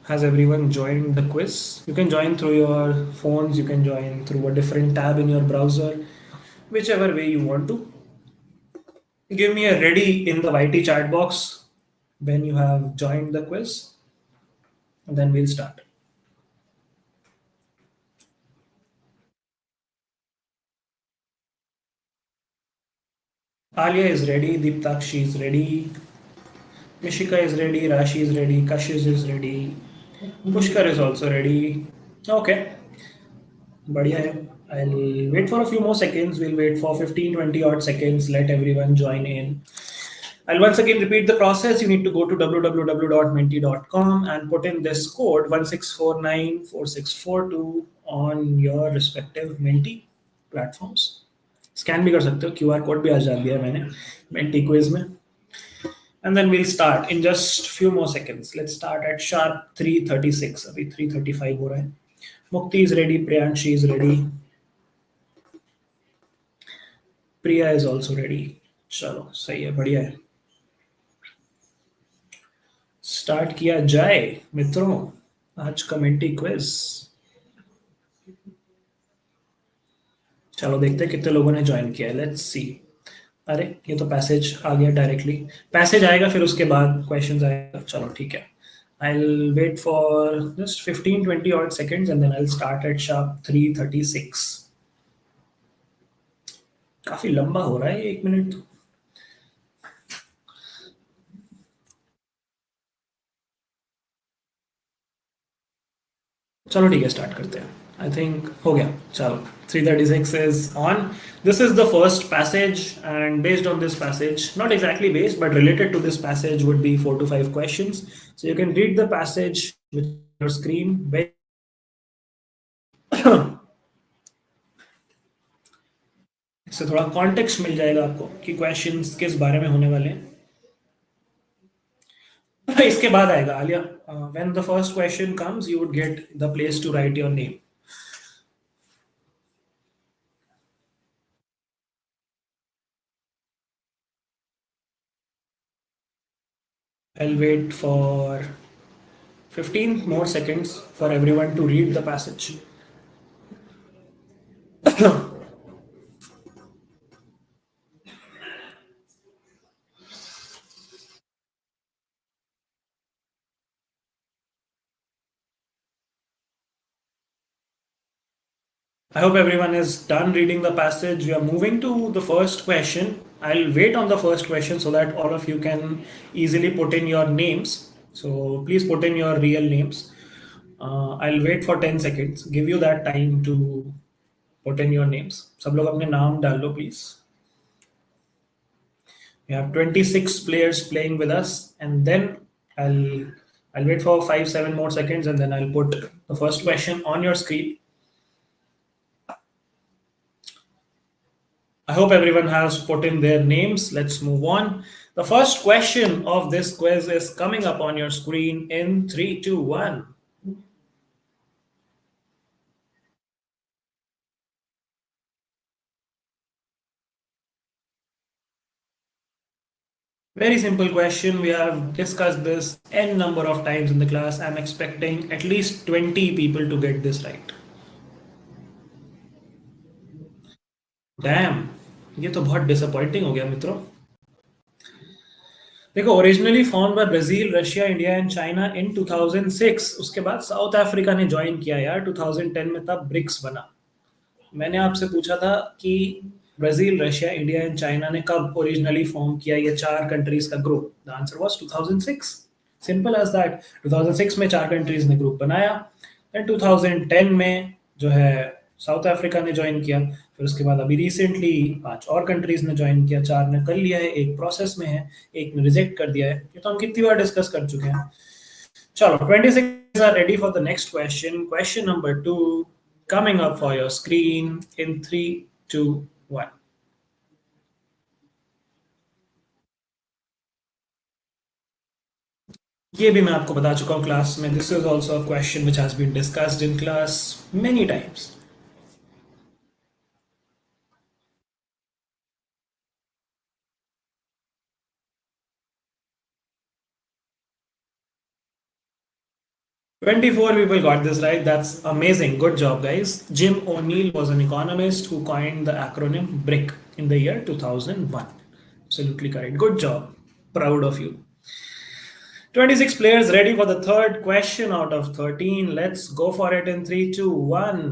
Has everyone joined the quiz? You can join through your phones, you can join through a different tab in your browser, whichever way you want to. Give me a ready in the YT chat box when you have joined the quiz, and then we'll start. Alia is ready, Deeptakshi is ready, Mishika is ready, Rashi is ready, Kashish is ready, Pushkar is also ready. Okay, बढ़िया है। I'll wait for a few more seconds. We'll wait for 15-20 odd seconds. Let everyone join in. I'll once again repeat the process. You need to go to www.menti.com and put in this code 16494642 on your respective Menti platforms. Scan भी कर सकते हो, QR code भी आज डाल दिया है मैंने मेंटी क्विज में। And then we'll start in just few more seconds. Let's start at sharp 3:36। अभी 3:35 हो रहा है। Mukti is ready, Priyanshi is ready, Priya is also ready. चलो सही है, बढ़िया है। स्टार्ट किया जाए मित्रों, आज का मेंटी क्विज। चलो देखते हैं कितने लोगों ने ज्वाइन किया है, लेट्स सी। अरे ये तो पैसेज आ गया डायरेक्टली। पैसेज आएगा फिर उसके बाद क्वेश्चंस आएगा, चलो ठीक है। I'll wait for just 15-20 odd seconds and then I'll start at sharp 3:36. काफी लंबा हो रहा है ये, 1 मिनट तो। चलो ठीक है, स्टार्ट करते हैं। आई थिंक हो गया। चलो, 3:36 is on. This is the first passage and based on this passage, not exactly based but related to this passage would be 4 to 5 questions. So you can read the passage with your screen. इससे थोड़ा context मिल जाएगा आपको कि questions किस बारे में होने वाले हैं। इसके बाद आएगा Alia, when the first question comes you would get the place to write your name. I'll wait for 15 more seconds for everyone to read the passage. I hope everyone is done reading the passage. We are moving to the first question. I'll wait on the first question so that all of you can easily put in your names. So please put in your real names. I'll wait for 10 seconds. Give you that time to put in your names. सब लोग अपने नाम डाल लो please. We have 26 players playing with us, and then I'll I'll wait for 5-7 more seconds, and then I'll put the first question on your screen. I hope everyone has put in their names. Let's move on. The first question of this quiz is coming up on your screen in 3, 2, 1. Very simple question. We have discussed this n number of times in the class. I'm expecting at least 20 people to get this right. Damn, ये तो बहुत disappointing हो गया मित्रों। देखो, originally form by Brazil, Russia, India and China in 2006। उसके बाद south Africa ने ज्वाइन किया यार 2010 में, तब ब्रिक्स बना। मैंने आपसे पूछा था कि Brazil, Russia, India and China ने कब ओरिजिनली फॉर्म किया ये चार कंट्रीज का ग्रुप। The answer was 2006। Simple as that. 2006 में चार कंट्रीज ने ग्रुप बनाया। देन 2010 में जो है साउथ अफ्रीका ने ज्वाइन किया। फिर उसके बाद अभी रिसेंटली पांच और कंट्रीज ने ज्वाइन किया। चार ने कर लिया है, एक प्रोसेस में है, एक ने रिजेक्ट कर दिया है। ये तो हम कितनी बार डिस्कस कर चुके हैं। चलो, 26 are ready for the next question. Question number 2 coming up for your screen in 3, 2, 1. ये भी मैं आपको बता चुका हूँ क्लास में। This is also a question which has been discussed in class many times. 24 people got this right. That's amazing. Good job, guys. Jim O'Neill was an economist who coined the acronym BRIC in the year 2001. Absolutely correct. Good job. Proud of you. 26 players ready for the third question out of 13. Let's go for it in 3, 2, 1.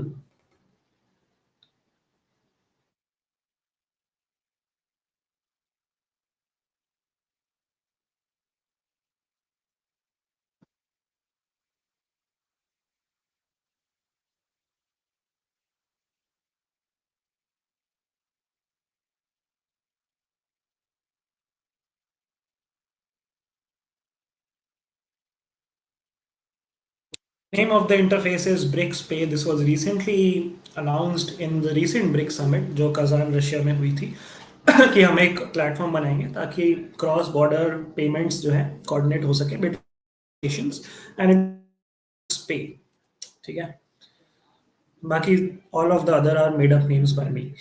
Name of the interface is BRICS Pay. This was recently announced in the recent BRICS summit जो Kazan Russia में हुई थी कि हम एक platform बनाएंगे ताकि cross border payments जो है कोऑर्डिनेट हो सके बिटवीन नेशंस एंड पे। ठीक है, बाकी all of the other are made up names by me.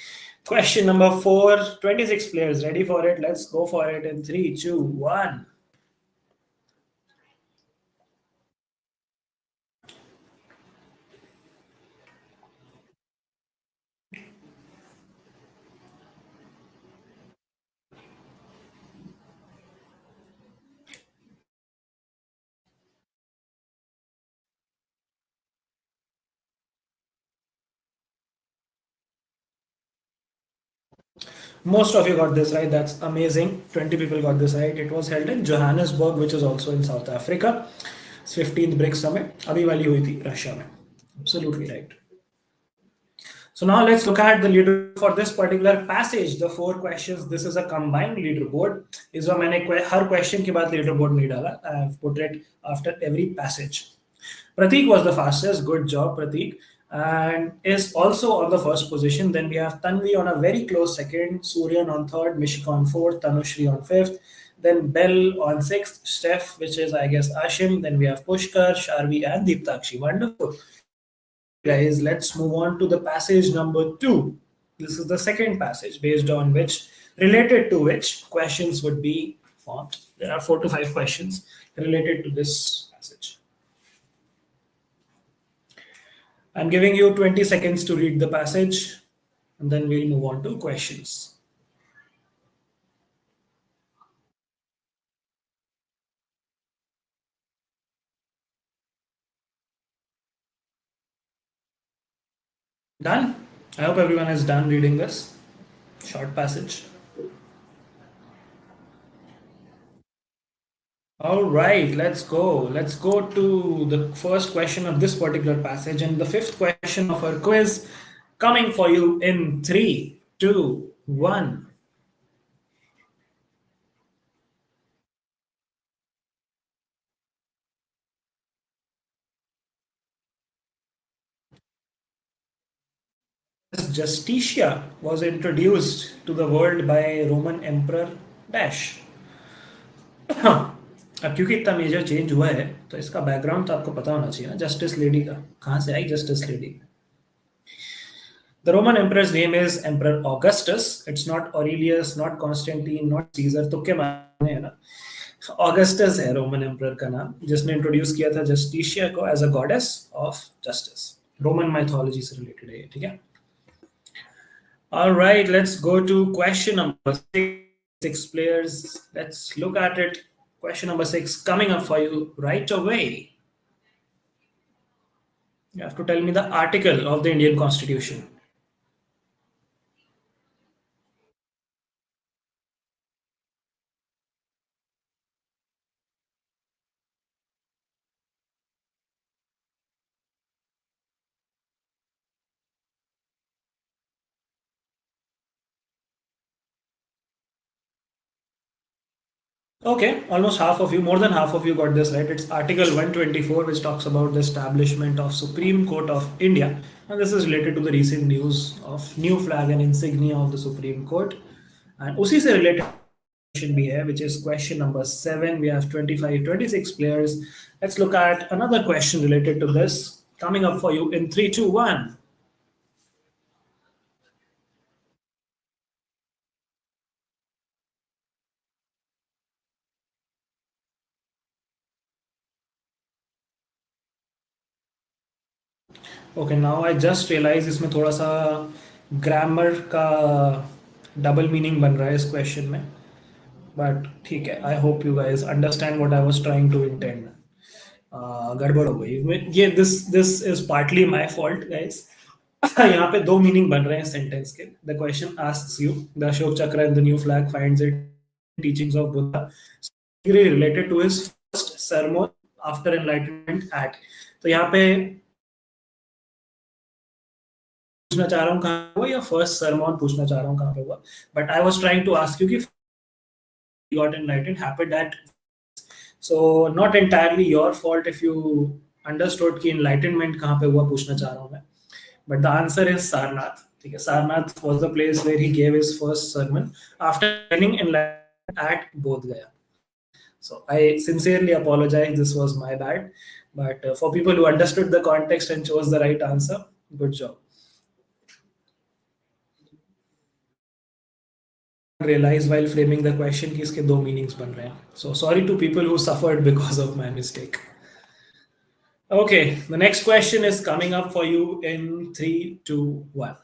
Question number 4, 26 players. Ready for it? Let's go for it in 3, 2, 1. Most of you got this right. That's amazing. 20 people got this right. It was held in Johannesburg, which is also in South Africa. It's 15th BRICS Summit. अभी वाली हुई थी Russia में. Absolutely right. So now let's look at the leader for this particular passage. The 4 questions. This is a combined leaderboard. इस बार मैंने हर question के बाद leaderboard नहीं डाला. I have put it after every passage. Pratik was the fastest. Good job, Pratik. And is also on the first position. Then we have Tanvi on a very close second, Suryan on third, Mishika on fourth, Tanushri on fifth. Then Bell on sixth, Steph, which is I guess Ashim. Then we have Pushkar, Sharvi, and Deeptakshi. Wonderful. Guys, let's move on to the passage number 2. This is the second passage based on which, related to which, questions would be formed. There are 4 to 5 questions related to this passage. I'm giving you 20 seconds to read the passage and then we'll move on to questions. Done? I hope everyone is done reading this short passage. All right, let's go. Let's go to the first question of this particular passage and the fifth question of our quiz coming for you in 3, 2, 1. Justitia was introduced to the world by Roman Emperor Dash. अब क्योंकि इतना major change हुआ है तो इसका background तो आपको पता होना चाहिए ना. जस्टिस लेडी का कहाँ से आई justice lady? The Roman emperor's name is Emperor Augustus. It's not Aurelius, not Constantine, not Caesar. तुक्के मारने हैं ना. Augustus है रोमन एम्परर का नाम, जिसने इंट्रोड्यूस किया था जस्टिशिया को as a goddess of justice. Roman mythology से रिलेटेड है, ठीक है. All right, let's go to question number 6. 6 players. Let's look at it. Question number 6 coming up for you right away. You have to tell me the article of the Indian Constitution. Okay, almost half of you, more than half of you got this right. It's Article 124, which talks about the establishment of Supreme Court of India. And this is related to the recent news of new flag and insignia of the Supreme Court. And उसी से related question भी है, which is question number 7. We have 25, 26 players. Let's look at another question related to this coming up for you in 3, 2, 1. Okay, now I just realise इसमें थोड़ा सा grammar का double meaning बन रहा है इस क्वेश्चन में, बट ठीक है. I hope you guys understand what I was trying to intend. गड़बड़ हो गई ये. This is partly my fault guys. यहाँ पे 2 मीनिंग बन रहे हैं सेंटेंस के. The question asks you the Ashoka Chakra and the new flag finds it teachings of Buddha related to his first sermon after enlightenment act. तो यहाँ पे पूछना चाह रहा हूँ कहाँ हुआ या फर्स्ट सरमॉन पूछना चाह रहा हूँ कहाँ पे हुआ. But I was trying to ask you कि got enlightened happened at, so not entirely your fault if you understood कि enlightenment कहाँ पे हुआ पूछना चाह रहा हूँ मैं. But the answer is Sarnath. ठीक है, Sarnath was the place where he gave his first sermon after getting enlightened at Bodh Gaya. So I sincerely apologize, this was my bad. But for people who understood the context and chose the right answer, good job. realized while framing the question कि इसके दो meanings बन रहे हैं. So sorry to people who suffered because of my mistake. Okay, the next question is coming up for you in three, two, one.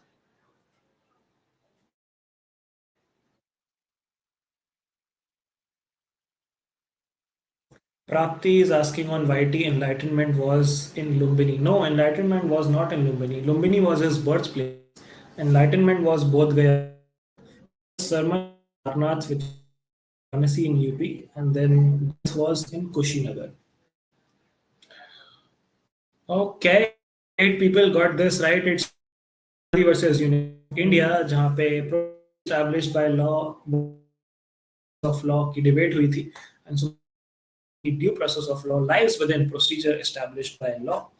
Prapti is asking on YT enlightenment was in Lumbini. No, enlightenment was not in Lumbini. Lumbini was his birthplace. Enlightenment was Bodh Gaya, Sarma, Sarnath, which is Varanasi in UP, and then this was in Kushinagar. Okay, eight people got this right. It's Gandhi versus Union of India, जहाँ पे established by law of law की debate हुई थी, and so the due process of law lies within procedure established by law.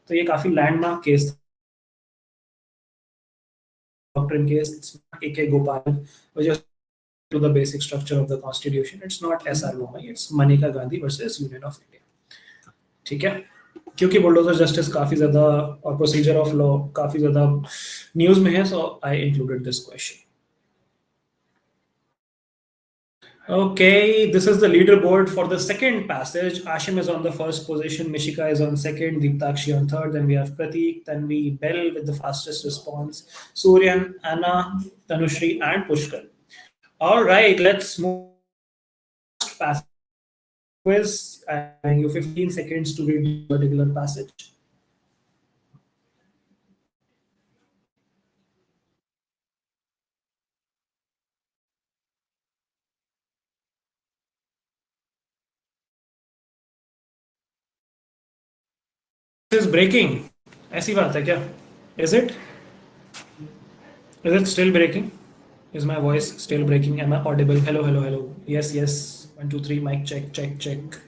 तो ये काफी landmark case, doctrine case. It's not A.K. Gopal, which is to the basic structure of the constitution. It's not S.R. Bommai. It's Maneka Gandhi versus Union of India. ठीक है, क्योंकि bulldozer justice काफी ज्यादा और procedure of law काफी ज्यादा news में है, so I included this question. Okay, this is the leaderboard for the second passage. Ashim is on the first position, Mishika is on second, Deeptakshi on third, then we have Pratik, then we Bell with the fastest response, Suryan, Anna, Tanushri, and Pushkar. All right, let's move to the passage quiz. I'm giving you 15 seconds to read this particular passage. This is breaking. ऐसी बात है क्या? Is it? Is it still breaking? Is my voice still breaking? Am I audible? Hello, hello, hello. Yes, yes. One, two, three. Mic check, check, check.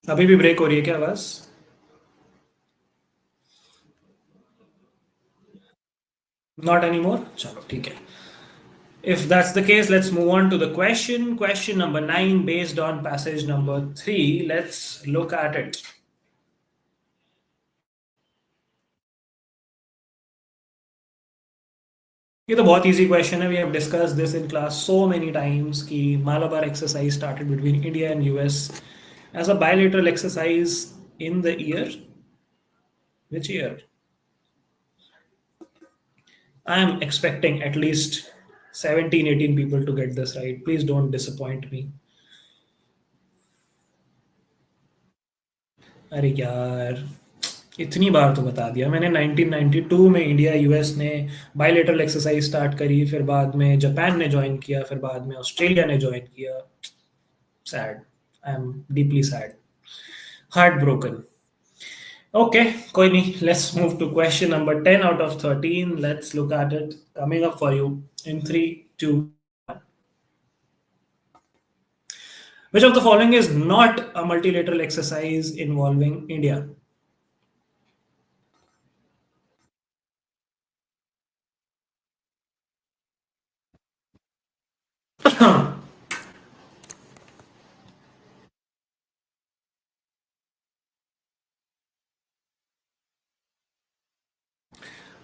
अभी भी break हो रही है क्या आवाज? Not anymore. चलो ठीक है. If that's the case, let's move on to the question. Question number 9, based on passage number 3. Let's look at it. ये तो बहुत easy question है. We have discussed this in class so many times कि Malabar exercise started between India and US as a bilateral exercise in the year. Which year? I am expecting at least 17, 18 people to get this right. Please don't disappoint me. अरे यार, इतनी बार तो बता दिया मैंने. 1992 में India US ने bilateral exercise start करी, फिर बाद में जापान ने ज्वाइन किया, फिर बाद में ऑस्ट्रेलिया ने ज्वाइन किया. Sad. I am deeply sad, heartbroken. Okay, कोई नहीं. Let's move to question number 10 out of 13. Let's look at it. Coming up for you in 3, 2. Which of the following is not a multilateral exercise involving India?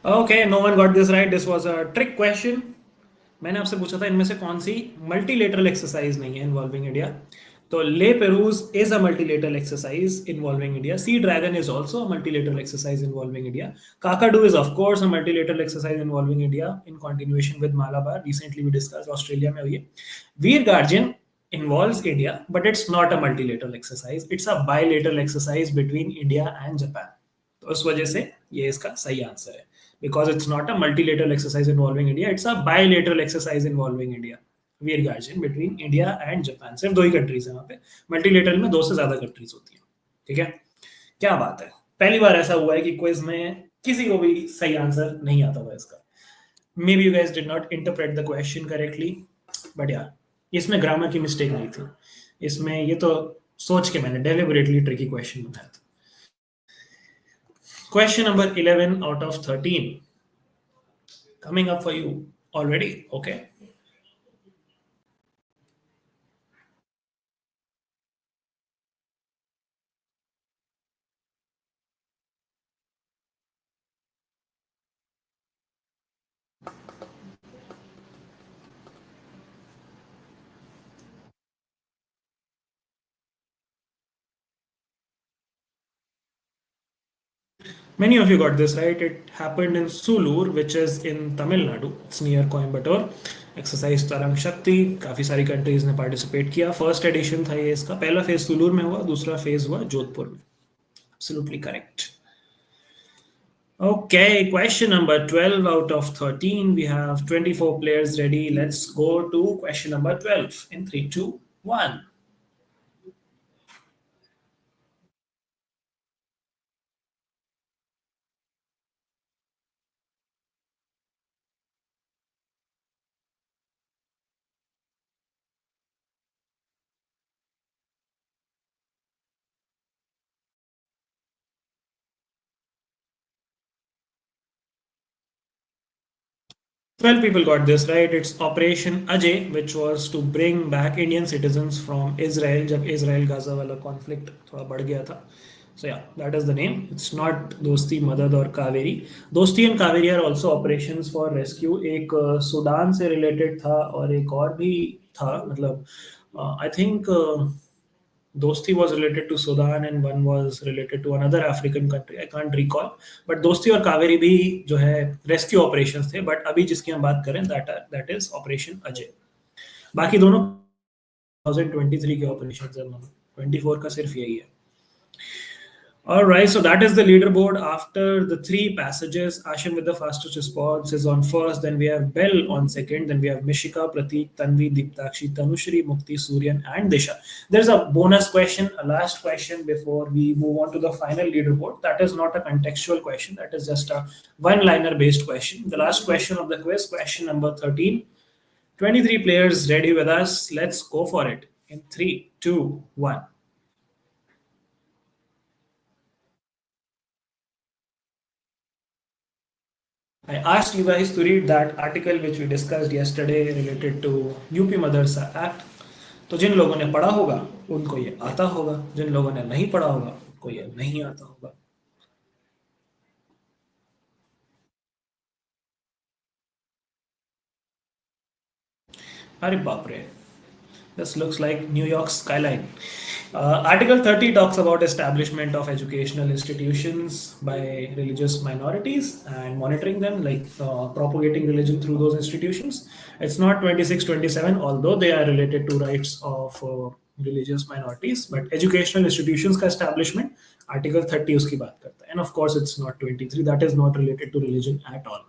Okay, no one got this right. This was a trick question. मैंने आपसे पूछा था इनमें से कौन सी multilateral exercise नहीं है involving India. तो La Perouse is a multilateral exercise involving India. Sea dragon is also a multilateral exercise involving India. Kakadu is of course a multilateral exercise involving India in continuation with Malabar. Recently we discussed Australia में हुई है. वीर guardian involves India, but it's not a multilateral exercise. It's a bilateral exercise between India and Japan. तो उस वजह से ये इसका सही आंसर है. Because it's not a multilateral exercise involving India, it's a bilateral exercise involving India. Veer guardian between India and Japan. सिर्फ दो ही कंट्रीज है वहां पे. मल्टीलेटरल में दो से ज्यादा कंट्रीज होती है. ठीक है, क्या बात है. पहली बार ऐसा हुआ है कि क्विज में किसी को भी सही आंसर नहीं आता हुआ इसका. May be you guys did not interpret the question correctly, but यार इसमें ग्रामर की मिस्टेक नहीं थी. इसमें ये तो सोच के मैंने डेलिबरेटली ट्रिकी क्वेश्चन बनाया था. Question number 11 out of 13. Coming up for you already. Okay. Many of you got this right. It happened in Sulur, which is in Tamil Nadu. It's near Coimbatore. Exercise तरंग शक्ति काफ़ी सारी countries ने participate किया. First edition था ये इसका. पहला फेज सुलूर में हुआ, दूसरा फेज हुआ जोधपुर में. Absolutely correct. Okay, question number 12 out of 13. We have 24 players ready. Let's go to question number 12 in 3, 2, 1. 12 people got this right. It's Operation Ajay, which was to bring back Indian citizens from Israel जब Israel Gaza वाला conflict थोड़ा बढ़ गया था. So yeah, that is the name. It's not Dosti, Madad और Kaveri. Dosti and Kaveri are also operations for rescue. एक Sudan से related था और एक और भी था. मतलब I think Dosti was related to Sudan and one was related to another African country. I can't recall. But Dosti और कावेरी भी जो है रेस्क्यू ऑपरेशंस थे. बट अभी जिसकी हम बात करें दैट इज ऑपरेशन अजय. बाकी दोनों 2023 के ऑपरेशन है. 24 का सिर्फ यही है. All right, so that is the leaderboard after the three passages. Ashim with the fastest response is on first. Then we have Bell on second. Then we have Mishika, Pratik, Tanvi, Deeptakshi, Tanushri, Mukti, Suryan, and Disha. There's a bonus question, a last question before we move on to the final leaderboard. That is not a contextual question. That is just a one-liner based question. The last question of the quiz, question number 13. 23 players ready with us. Let's go for it. In 3, 2, 1. I asked you guys to read that article which we discussed yesterday related to UP Madrasa act. तो जिन लोगों ने पढ़ा होगा उनको ये आता होगा, जिन लोगों ने नहीं पढ़ा होगा उनको ये नहीं आता होगा. अरे बाप रे. This looks like New York skyline. Article 30 talks about establishment of educational institutions by religious minorities and monitoring them, like propagating religion through those institutions. It's not 26, 27, although they are related to rights of religious minorities, but educational institutions का establishment, Article 30 उसकी बात करता है. And of course, it's not 23. That is not related to religion at all.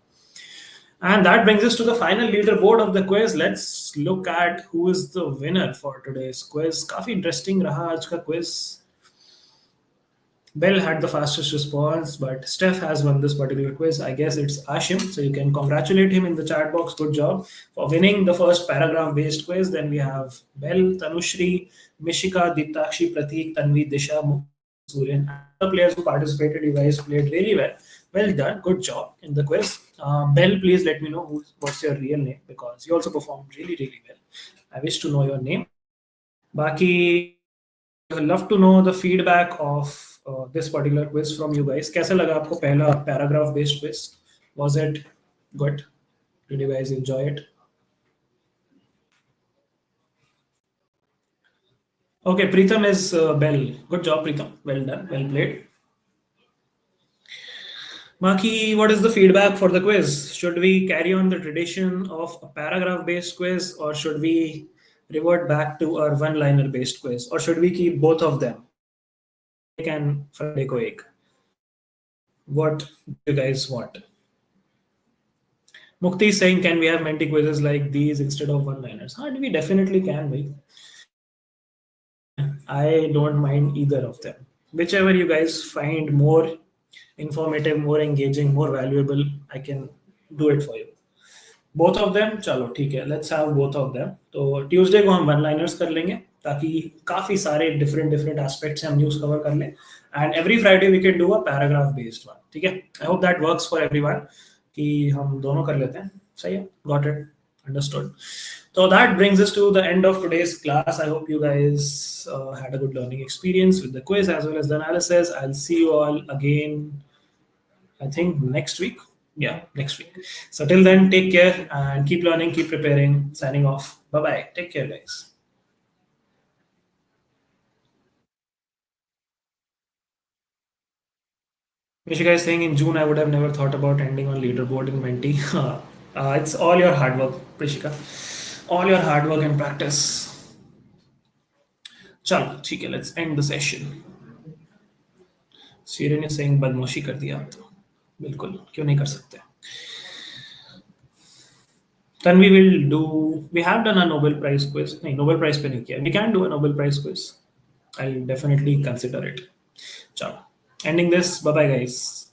And that brings us to the final leaderboard of the quiz. Let's look at who is the winner for today's quiz. काफी interesting रहा आज का quiz. Bell had the fastest response, but Steph has won this particular quiz. I guess it's Ashim, so you can congratulate him in the chat box. Good job for winning the first paragraph-based quiz. Then we have Bell, Tanushri, Mishika, Deeptakshi, Pratik, Tanvi, Disha, Suryan, and the players who participated. You guys played really well. Well done. Good job in the quiz. Bell, please let me know what's your real name because you also performed really, really well. I wish to know your name. Baki, I would love to know the feedback of this particular quiz from you guys. कैसा लगा आपको पहला paragraph based quiz? Was it good? Did you guys enjoy it? Okay, Preetham is Bell. Good job, Preetham. Well done. Well played. Maki, what is the feedback for the quiz? Should we carry on the tradition of a paragraph based quiz or should we revert back to our one liner based quiz or should we keep both of them? Can Friday ko ek. What do you guys want? Mukti is saying, can we have Menti quizzes like these instead of one-liners? We definitely can, bhai. I don't mind either of them. Whichever you guys find more informative, more engaging, more valuable, I can do it for you. Both of them चलो ठीक है. Let's have both of them. तो Tuesday को हम one liners कर लेंगे ताकि काफी सारे डिफरेंट डिफरेंट एस्पेक्ट से हम न्यूज कवर कर लें. And every Friday we can do a paragraph based one. ठीक है. I hope that works for everyone कि हम दोनों कर लेते हैं. सही है. Got it. Understood. So that brings us to the end of today's class. I hope you guys had a good learning experience with the quiz as well as the analysis. I'll see you all again I think next week. Yeah, next week. So till then, take care and keep learning, keep preparing. Signing off. Bye bye. Take care, guys. Mishika is saying in June, I would have never thought about ending on leaderboard in Menti. It's all your hard work, Prishika. All your hard work and practice. चलो ठीक है, let's end the session. Syrian is saying बदमाशी कर दिया आप तो. बिल्कुल, क्यों नहीं कर सकते. Then we have done a Nobel Prize quiz. नहीं, Nobel Prize पे नहीं किया. We can do a Nobel Prize quiz. I'll definitely consider it. चलो, ending this. Bye bye guys.